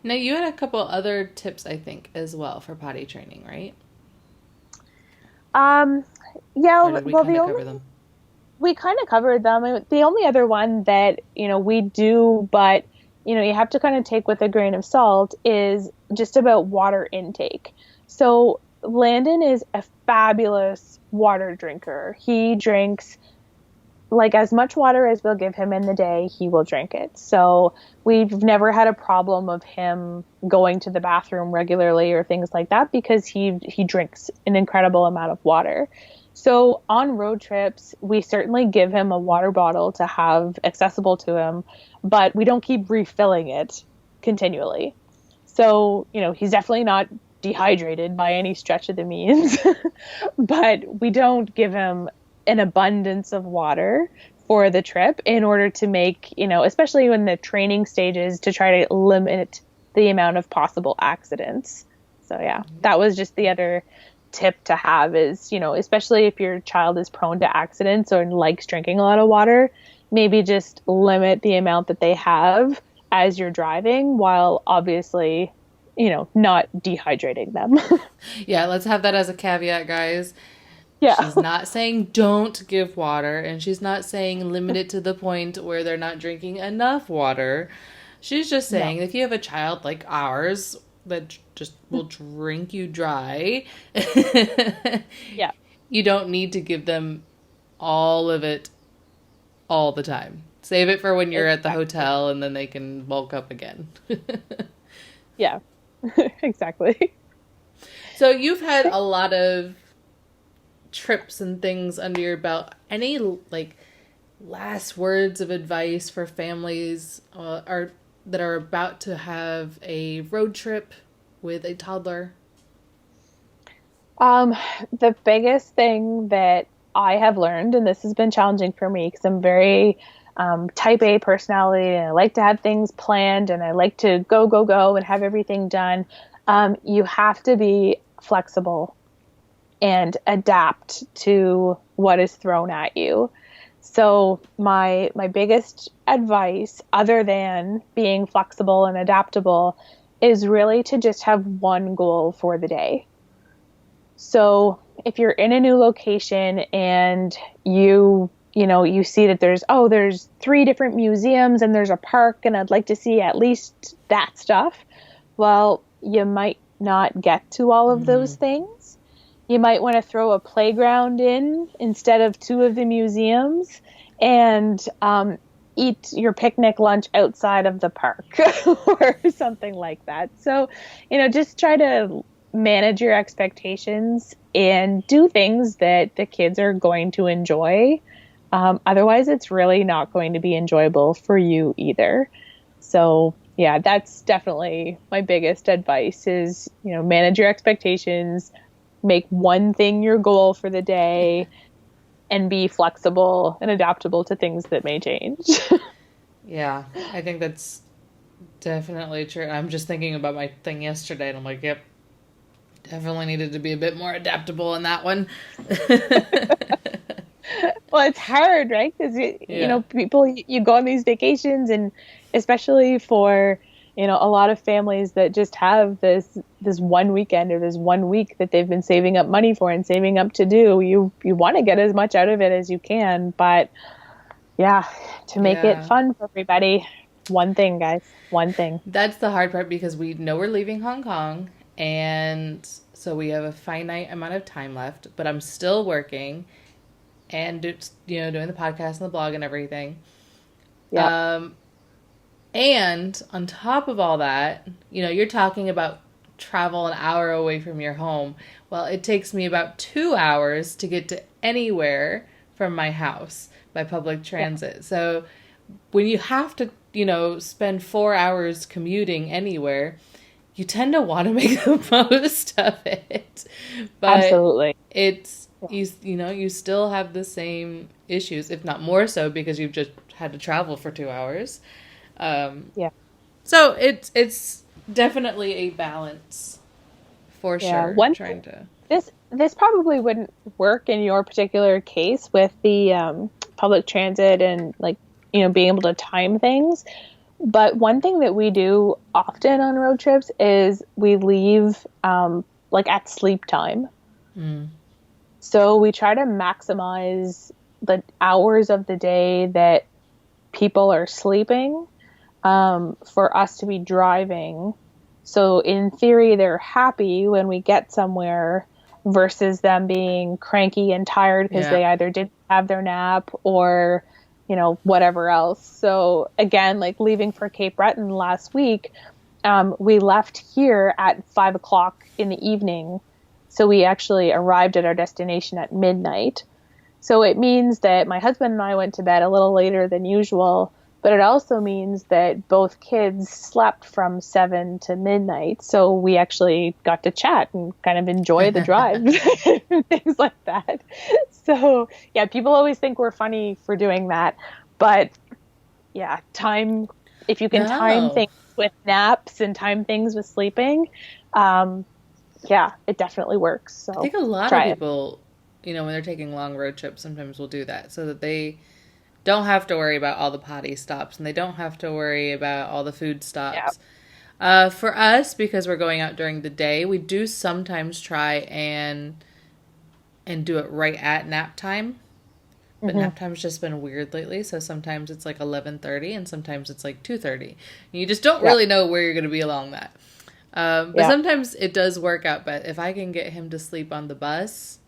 Now, you had a couple other tips, I think, as well for potty training, right? Um, Or yeah, did we well, kind of cover them? we kind of covered them. The only other one that, we do, but, you have to kind of take with a grain of salt is just about water intake. So Landon is a fabulous water drinker. He drinks like as much water as we'll give him in the day, he will drink it. So we've never had a problem of him going to the bathroom regularly or things like that because he drinks an incredible amount of water. So on road trips, we certainly give him a water bottle to have accessible to him, but we don't keep refilling it continually. So, he's definitely not dehydrated by any stretch of the means, but we don't give him an abundance of water for the trip in order to make, especially in the training stages, to try to limit the amount of possible accidents. So, yeah, that was just the other tip to have is, especially if your child is prone to accidents or likes drinking a lot of water, maybe just limit the amount that they have as you're driving while obviously not dehydrating them. Yeah, let's have that as a caveat, guys. Yeah. She's not saying don't give water, and she's not saying limit it to the point where they're not drinking enough water. She's just No. saying if you have a child like ours that just will drink you dry, Yeah. you don't need to give them all of it all the time. Save it for when you're at the Exactly. hotel and then they can bulk up again. Yeah. Exactly. So you've had a lot of trips and things under your belt. Any like last words of advice for families are that are about to have a road trip with a toddler? Um, the biggest thing that I have learned, and this has been challenging for me because I'm very type A personality and I like to have things planned and I like to go, go, go and have everything done. You have to be flexible and adapt to what is thrown at you. So my biggest advice, other than being flexible and adaptable, is really to just have one goal for the day. So if you're in a new location and you see that there's three different museums and there's a park and I'd like to see at least that stuff, well, you might not get to all of those Mm-hmm. things. You might want to throw a playground in instead of two of the museums and eat your picnic lunch outside of the park or something like that. So, just try to manage your expectations and do things that the kids are going to enjoy. Otherwise, it's really not going to be enjoyable for you either. So, yeah, that's definitely my biggest advice is, manage your expectations, make one thing your goal for the day, and be flexible and adaptable to things that may change. Yeah, I think that's definitely true. I'm just thinking about my thing yesterday and I'm like, yep, definitely needed to be a bit more adaptable in that one. Well, it's hard, right? Because Yeah. people you go on these vacations, and especially for a lot of families that just have this one weekend or this one week that they've been saving up money for and saving up to do. You want to get as much out of it as you can, but yeah, to make it Yeah. fun for everybody, one thing, guys, one thing. That's the hard part because we know we're leaving Hong Kong and so we have a finite amount of time left, but I'm still working and doing the podcast and the blog and everything. Yeah, Um, and on top of all that, you're talking about travel an hour away from your home. Well, it takes me about 2 hours to get to anywhere from my house by public yeah, transit. So when you have to, spend 4 hours commuting anywhere, you tend to want to make the most of it. But absolutely. it's, Yeah, you still have the same issues, if not more so, because you've just had to travel for 2 hours. Um, yeah, so it's definitely a balance for yeah. sure. One Trying to. this probably wouldn't work in your particular case with the public transit and like being able to time things. But one thing that we do often on road trips is we leave like at sleep time. Mm, So we try to maximize the hours of the day that people are sleeping for us to be driving. So in theory, they're happy when we get somewhere versus them being cranky and tired because yeah. they either didn't have their nap or, whatever else. So again, like leaving for Cape Breton last week, we left here at 5 o'clock in the evening. So we actually arrived at our destination at midnight. So it means that my husband and I went to bed a little later than usual, but it also means that both kids slept from 7 to midnight. So we actually got to chat and kind of enjoy the drive and things like that. So yeah, people always think we're funny for doing that. But yeah, if you can time No, things with naps and time things with sleeping, um, yeah, it definitely works. I So think a lot of try it. people, when they're taking long road trips, sometimes will do that so that they don't have to worry about all the potty stops and they don't have to worry about all the food Yeah. stops. For us, because we're going out during the day, we do sometimes try and do it right at nap time. But Hmm. nap time's just been weird lately, so sometimes it's like 11:30 and sometimes it's like 2:30. You just don't Yeah. really know where you're going to be along that. But Yeah. sometimes it does work out. But if I can get him to sleep on the bus,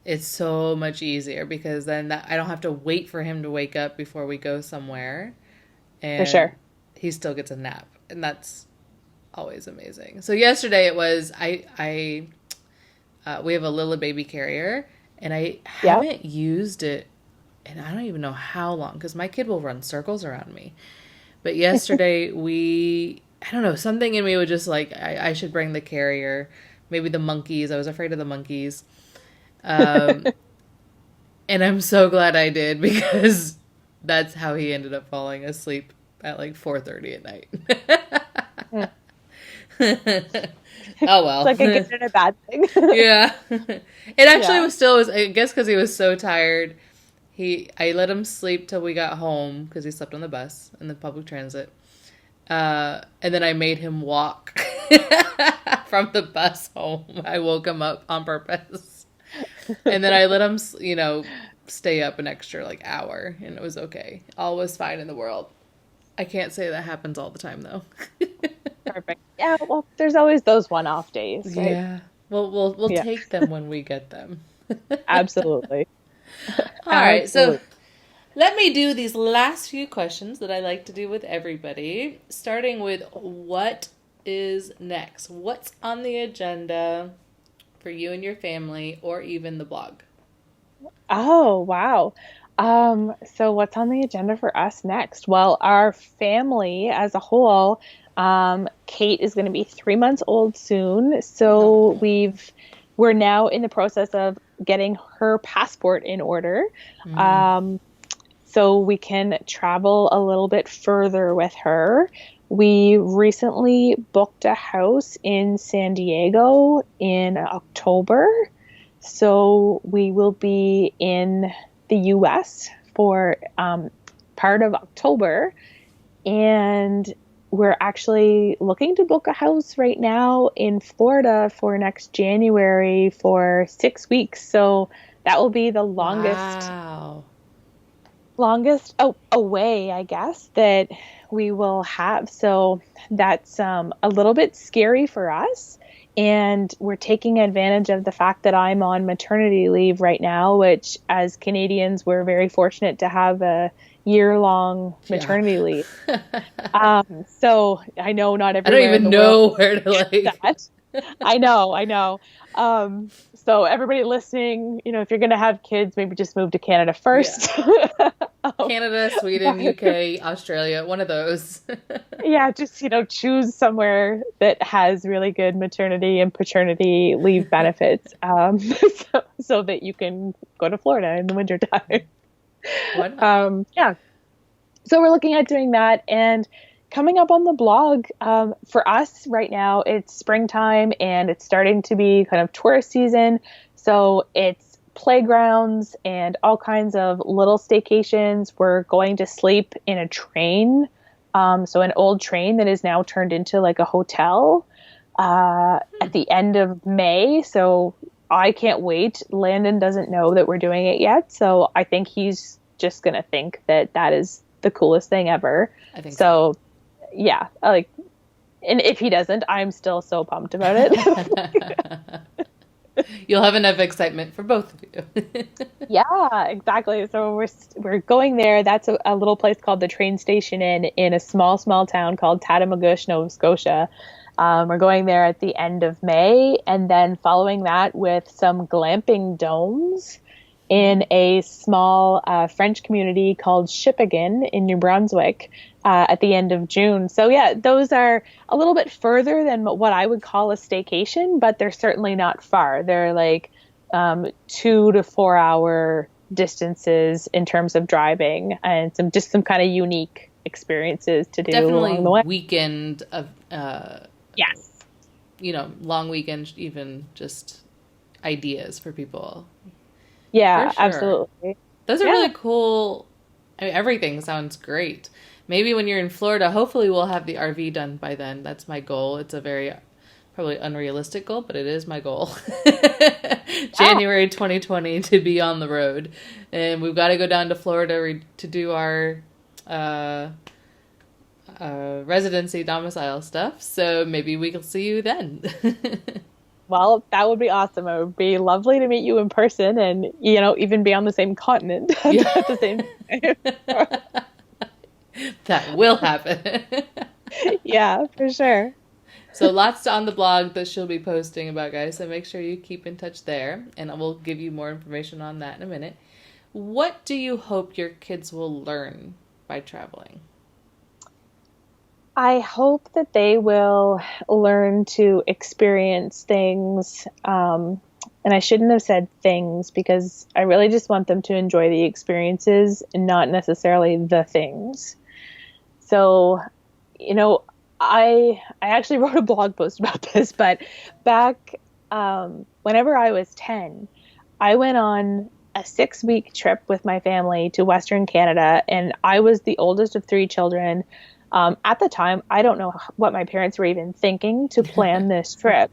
it's so much easier because then I don't have to wait for him to wake up before we go somewhere, For and sure. he still gets a nap, and that's always amazing. So yesterday it was we have a little baby carrier, and I Yeah. haven't used it, and I don't even know how long because my kid will run circles around me. But yesterday I don't know, something in me was just like I should bring the carrier, maybe the monkeys. I was afraid of the monkeys, um, and I'm so glad I did because that's how he ended up falling asleep at like 4:30 at night. Mm. Oh It's well. like a good and a bad thing. Yeah. It actually Yeah. was still was I guess because he was so tired. I let him sleep till we got home because he slept on the bus and the public transit. And then I made him walk from the bus home. I woke him up on purpose. And then I let him, stay up an extra like hour, and it was okay. All was fine in the world. I can't say that happens all the time though. Perfect. Yeah. Well, there's always those one-off days, right? Yeah. Well, we'll Yeah. take them when we get them. Absolutely. All right. So Absolutely. let me do these last few questions that I like to do with everybody, starting with what is next? What's on the agenda for you and your family or even the blog? Oh, wow. So what's on the agenda for us next? Well, our family as a whole, Kate is going to be 3 months old soon. So Oh. we're now in the process of getting her passport in order. Mm. Um, so we can travel a little bit further with her. We recently booked a house in San Diego in October. So we will be in the US for part of October. And we're actually looking to book a house right now in Florida for next January for 6 weeks. So that will be the Wow. longest away, I guess, that we will have. So that's a little bit scary for us. And we're taking advantage of the fact that I'm on maternity leave right now, which as Canadians, we're very fortunate to have a year-long Yeah. maternity leave. So I know not I don't everywhere in even the world know where to gets like. that. I know. So everybody listening, if you're going to have kids, maybe just move to Canada Yeah. first. Canada, Sweden, But UK, Australia, one of those. yeah, just, choose somewhere that has really good maternity and paternity leave benefits, so that you can go to Florida in the wintertime. Why not? Yeah. So we're looking at doing that. And coming up on the blog, for us right now, it's springtime and it's starting to be kind of tourist season. So it's playgrounds and all kinds of little staycations. We're going to sleep in a train. So an old train that is now turned into like a hotel at the end of May. So I can't wait. Landon doesn't know that we're doing it yet. So I think he's just going to think that that is the coolest thing ever. I think so. So yeah, and if he doesn't, I'm still so pumped about it. You'll have enough excitement for both of you. Yeah, exactly. So we're going there. That's a little place called the Train Station Inn in a small town called Tatamagouche, Nova Scotia. We're going there at the end of May, and then following that with some glamping domes in a small French community called Shippagan in New Brunswick at the end of June. So yeah, those are a little bit further than what I would call a staycation, but they're certainly not far. They're like 2 to 4 hour distances in terms of driving, and some kind of unique experiences to do Definitely along the way. weekend of Yes. long weekend, even just ideas for people. For Yeah, sure. absolutely. Those are Yeah. really cool. I mean, everything sounds great. maybe when you're in Florida, hopefully we'll have the RV done by then. That's my goal. It's a very probably unrealistic goal, but it is my goal. Yeah. January 2020 to be on the road. And we've got to go down to Florida to do our uh, residency domicile stuff. So maybe we can see you then. Well, that would be awesome. It would be lovely to meet you in person and, even be on the same continent Yeah. at the same time. That will happen. Yeah, for sure. So lots on the blog that she'll be posting about, guys. So make sure you keep in touch there, and we'll give you more information on that in a minute. What do you hope your kids will learn by traveling? I hope that they will learn to experience things. And I shouldn't have said things because I really just want them to enjoy the experiences and not necessarily the things. So, you know, I actually wrote a blog post about this, but back whenever I was 10, I went on a 6-week trip with my family to Western Canada, and I was the oldest of 3 children. At the time, I don't know what my parents were even thinking to plan this trip.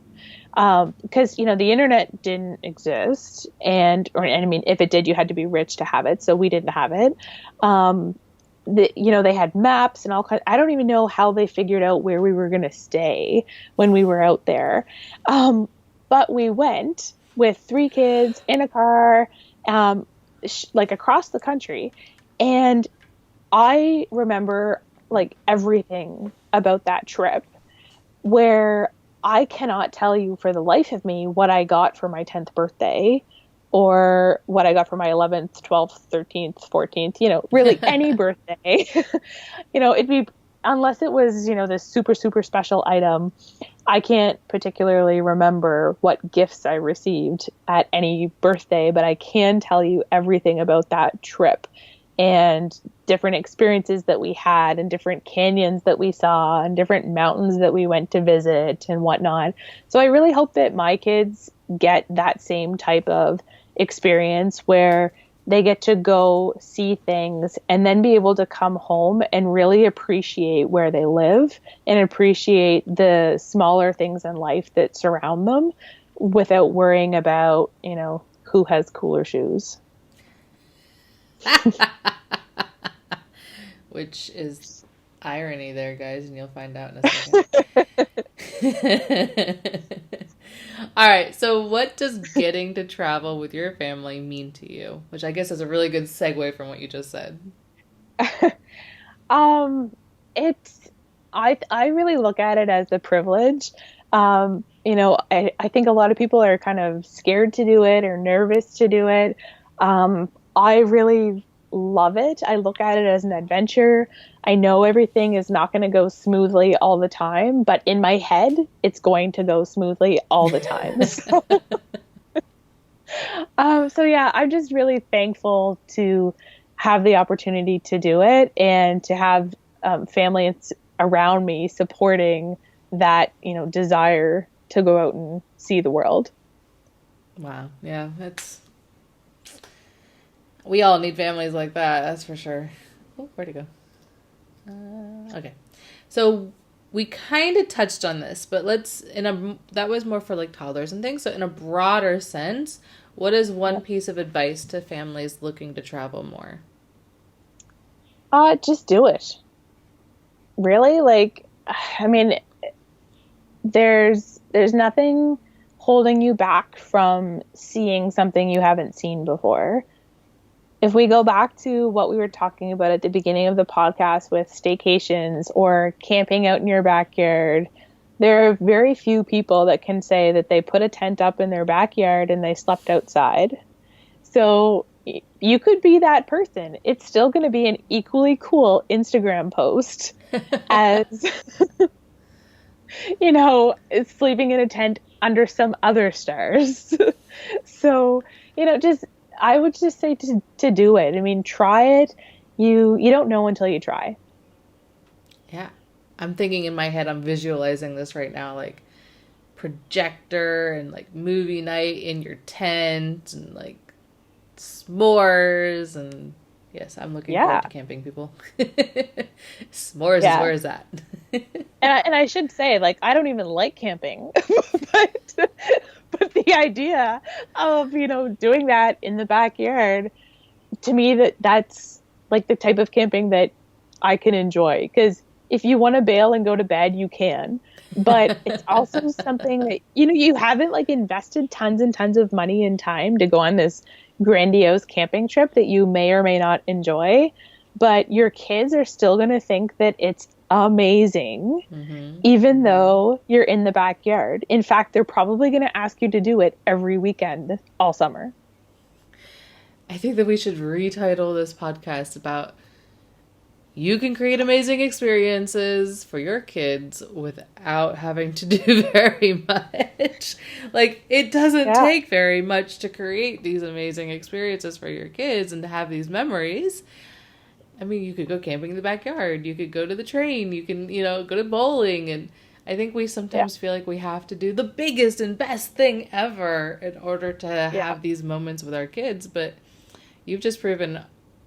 Because the internet didn't exist, and I mean, if it did, you had to be rich to have it. So we didn't have it. They had maps and all kinds. I don't even know how they figured out where we were going to stay when we were out there. But we went with 3 kids in a car, like across the country, and I remember like everything about that trip where I cannot tell you for the life of me what I got for my 10th birthday or what I got for my 11th, 12th, 13th, 14th, really any birthday. It'd be, unless it was, this super, super special item, I can't particularly remember what gifts I received at any birthday, but I can tell you everything about that trip and different experiences that we had and different canyons that we saw and different mountains that we went to visit and whatnot. So I really hope that my kids get that same type of experience where they get to go see things and then be able to come home and really appreciate where they live and appreciate the smaller things in life that surround them without worrying about, who has cooler shoes. Which is irony there, guys, and you'll find out in a second. All right, so what does getting to travel with your family mean to you? Which I guess is a really good segue from what you just said. It's I really look at it as a privilege. I think a lot of people are kind of scared to do it or nervous to do it. I really love it. I look at it as an adventure. I know everything is not going to go smoothly all the time, but in my head, it's going to go smoothly all the time. So yeah, I'm just really thankful to have the opportunity to do it and to have family around me supporting that, desire to go out and see the world. Wow. Yeah, we all need families like that, that's for sure. Oh, where'd it go? Okay. So we kind of touched on this, but that was more for like toddlers and things. So in a broader sense, what is one piece of advice to families looking to travel more? Just do it. Really? I mean, there's nothing holding you back from seeing something you haven't seen before. If we go back to what we were talking about at the beginning of the podcast with staycations or camping out in your backyard, there are very few people that can say that they put a tent up in their backyard and they slept outside. So you could be that person. It's still going to be an equally cool Instagram post as, sleeping in a tent under some other stars. So, I would just say to do it. I mean, try it. You don't know until you try. Yeah. I'm thinking in my head, I'm visualizing this right now, like projector and like movie night in your tent and like s'mores and Yes, I'm looking forward Yeah. to camping, people. S'mores is Yeah. where is that? And I should say, like, I don't even like camping, but but the idea of, doing that in the backyard, to me, that's like the type of camping that I can enjoy. Because if you want to bail and go to bed, you can. But it's also something that, you haven't like invested tons and tons of money and time to go on this grandiose camping trip that you may or may not enjoy. But your kids are still going to think that it's amazing, Hmm. even though you're in the backyard. In fact, they're probably going to ask you to do it every weekend all summer. I think that we should retitle this podcast about you can create amazing experiences for your kids without having to do very much. Like, it doesn't Yeah. take very much to create these amazing experiences for your kids and to have these memories. I mean, you could go camping in the backyard. You could go to the train. You can, go to bowling. And I think we Yeah. sometimes feel like we have to do the biggest and best thing ever in order to Yeah. have these moments with our kids. But you've just proven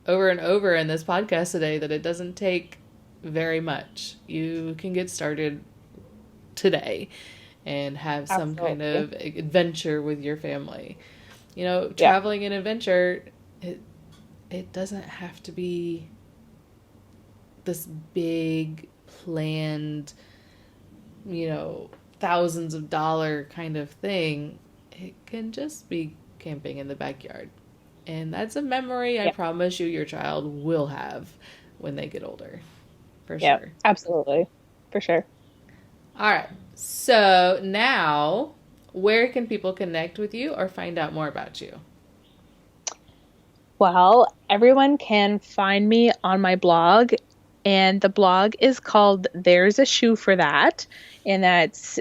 over and over in this podcast today that it doesn't take very much. You can get started today and have some kind Absolutely. of adventure with your family. Yeah. Traveling and adventure, it doesn't have to be this big planned, thousands of dollar kind of thing. It can just be camping in the backyard. And that's a memory I Yeah. promise you your child will have when they get older. For Yeah. sure. Absolutely. For sure. All right. So now, where can people connect with you or find out more about you? Well, everyone can find me on my blog, and the blog is called There's a Shoe for That, and that's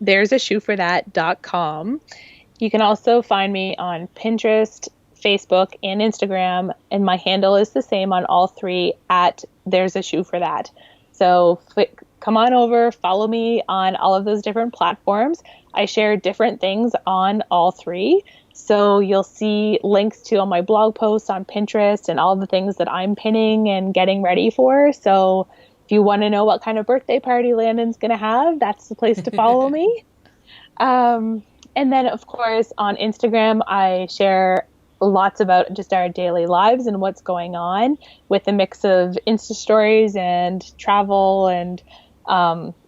there'sashoeforthat.com. You can also find me on Pinterest, Facebook, and Instagram, and my handle is the same on all three at There's a Shoe for That. So come on over, follow me on all of those different platforms. I share different things on all three. So you'll see links to all my blog posts on Pinterest and all the things that I'm pinning and getting ready for. So if you want to know what kind of birthday party Landon's going to have, that's the place to follow me. Um, and then, of course, on Instagram, I share lots about just our daily lives and what's going on with a mix of Insta stories and travel and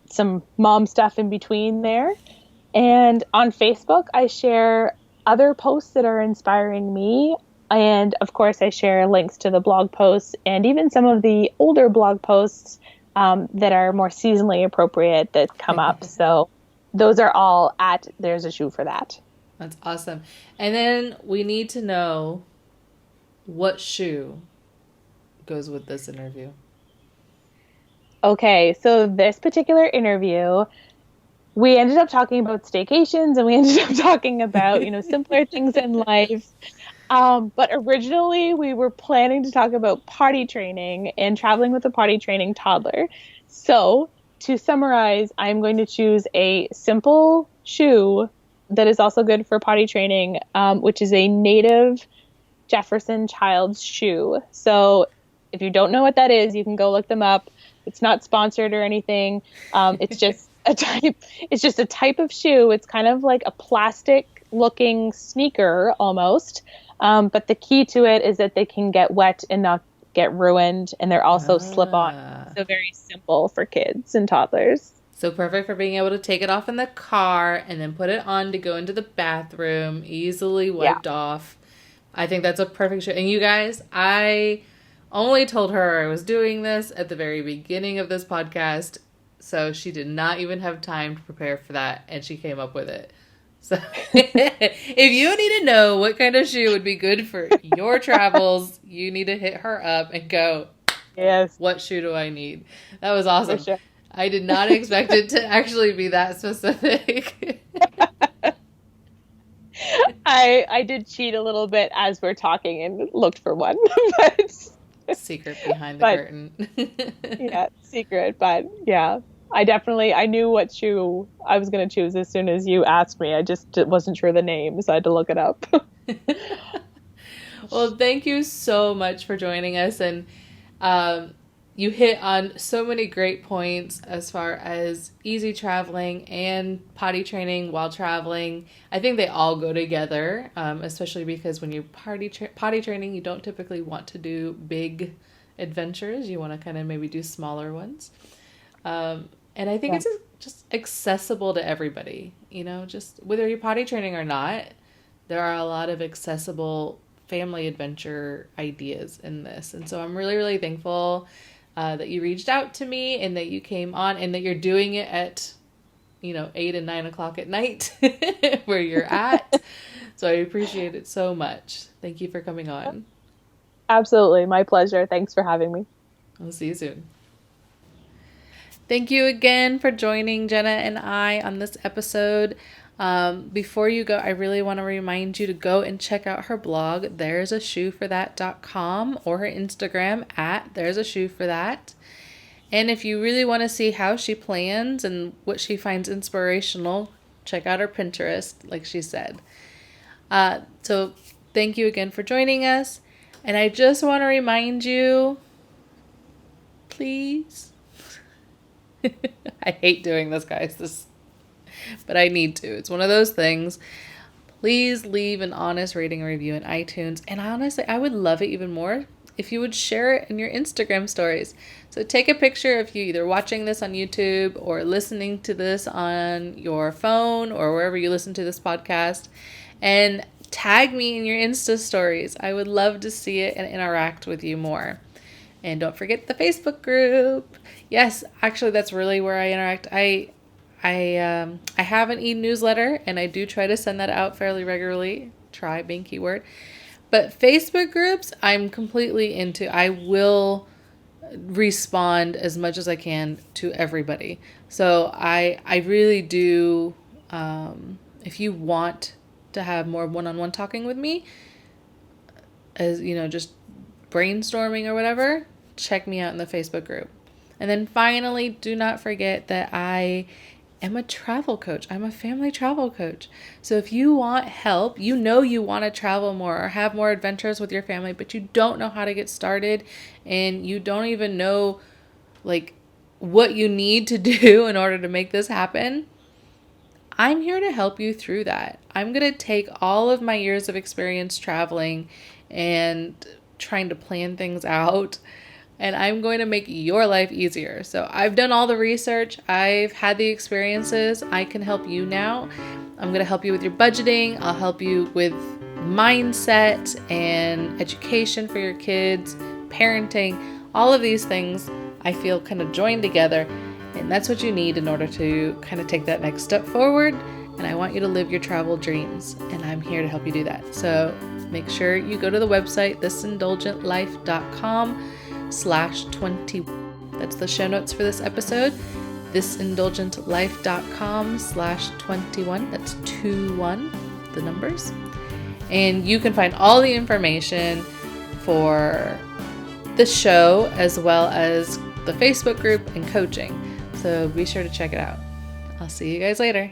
some mom stuff in between there. And on Facebook, I share other posts that are inspiring me. And of course, I share links to the blog posts and even some of the older blog posts that are more seasonally appropriate that come up. So those are all at There's a Shoe for That. That's awesome. And then we need to know what shoe goes with this interview. Okay, so this particular interview, we ended up talking about staycations and we ended up talking about, simpler things in life. But originally we were planning to talk about potty training and traveling with a potty training toddler. So to summarize, I'm going to choose a simple shoe that is also good for potty training, which is a native Jefferson Child's shoe. So if you don't know what that is, you can go look them up. It's not sponsored or anything. It's just a type. It's just a type of shoe. It's kind of like a plastic looking sneaker almost. But the key to it is that they can get wet and not get ruined. And they're also slip on. So very simple for kids and toddlers. So perfect for being able to take it off in the car and then put it on to go into the bathroom, easily wiped off. I think that's a perfect show. And you guys, I only told her I was doing this at the very beginning of this podcast, so she did not even have time to prepare for that, and she came up with it. So if you need to know what kind of shoe would be good for your travels, you need to hit her up and go, yes, what shoe do I need? That was awesome. For sure. I did not expect it to actually be that specific. I did cheat a little bit as we're talking and looked for one, but secret behind the curtain. Yeah, secret. But yeah, I knew what shoe I was going to choose as soon as you asked me. I just wasn't sure the name, so I had to look it up. Well, thank you so much for joining us. And you hit on so many great points as far as easy traveling and potty training while traveling. I think they all go together, especially because when you're potty training, you don't typically want to do big adventures. You want to kind of maybe do smaller ones. And I think Yeah. it's just accessible to everybody, just whether you're potty training or not, there are a lot of accessible family adventure ideas in this. And so I'm really, really thankful that you reached out to me and that you came on and that you're doing it at, 8 and 9 o'clock at night where you're at. So I appreciate it so much. Thank you for coming on. Absolutely. My pleasure. Thanks for having me. I'll see you soon. Thank you again for joining Jenna and I on this episode. Before you go, I really want to remind you to go and check out her blog, there'sashoeforthat.com, or her Instagram at there'sashoeforthat. And if you really want to see how she plans and what she finds inspirational, check out her Pinterest, like she said. So thank you again for joining us. And I just want to remind you, please. I hate doing this, guys. But I need to. It's one of those things. Please leave an honest rating and review in iTunes. And honestly, I would love it even more if you would share it in your Instagram stories. So take a picture of you either watching this on YouTube or listening to this on your phone or wherever you listen to this podcast, and tag me in your Insta stories. I would love to see it and interact with you more. And don't forget the Facebook group. Yes, actually, that's really where I interact. I have an e-newsletter, and I do try to send that out fairly regularly. Try being keyword. But Facebook groups, I'm completely into. I will respond as much as I can to everybody. So I really do, if you want to have more one-on-one talking with me, as just brainstorming or whatever, check me out in the Facebook group. And then finally, do not forget that I am a travel coach. I'm a family travel coach. So if you want help, you want to travel more or have more adventures with your family, but you don't know how to get started and you don't even know what you need to do in order to make this happen, I'm here to help you through that. I'm going to take all of my years of experience traveling and trying to plan things out, and I'm going to make your life easier. So I've done all the research. I've had the experiences. I can help you now. I'm going to help you with your budgeting. I'll help you with mindset and education for your kids, parenting, all of these things I feel kind of joined together. And that's what you need in order to kind of take that next step forward. And I want you to live your travel dreams. And I'm here to help you do that. So make sure you go to the website, thisindulgentlife.com/20. That's the show notes for this episode. thisindulgentlife.com/21. That's 21, the numbers. And you can find all the information for the show as well as the Facebook group and coaching. So be sure to check it out. I'll see you guys later.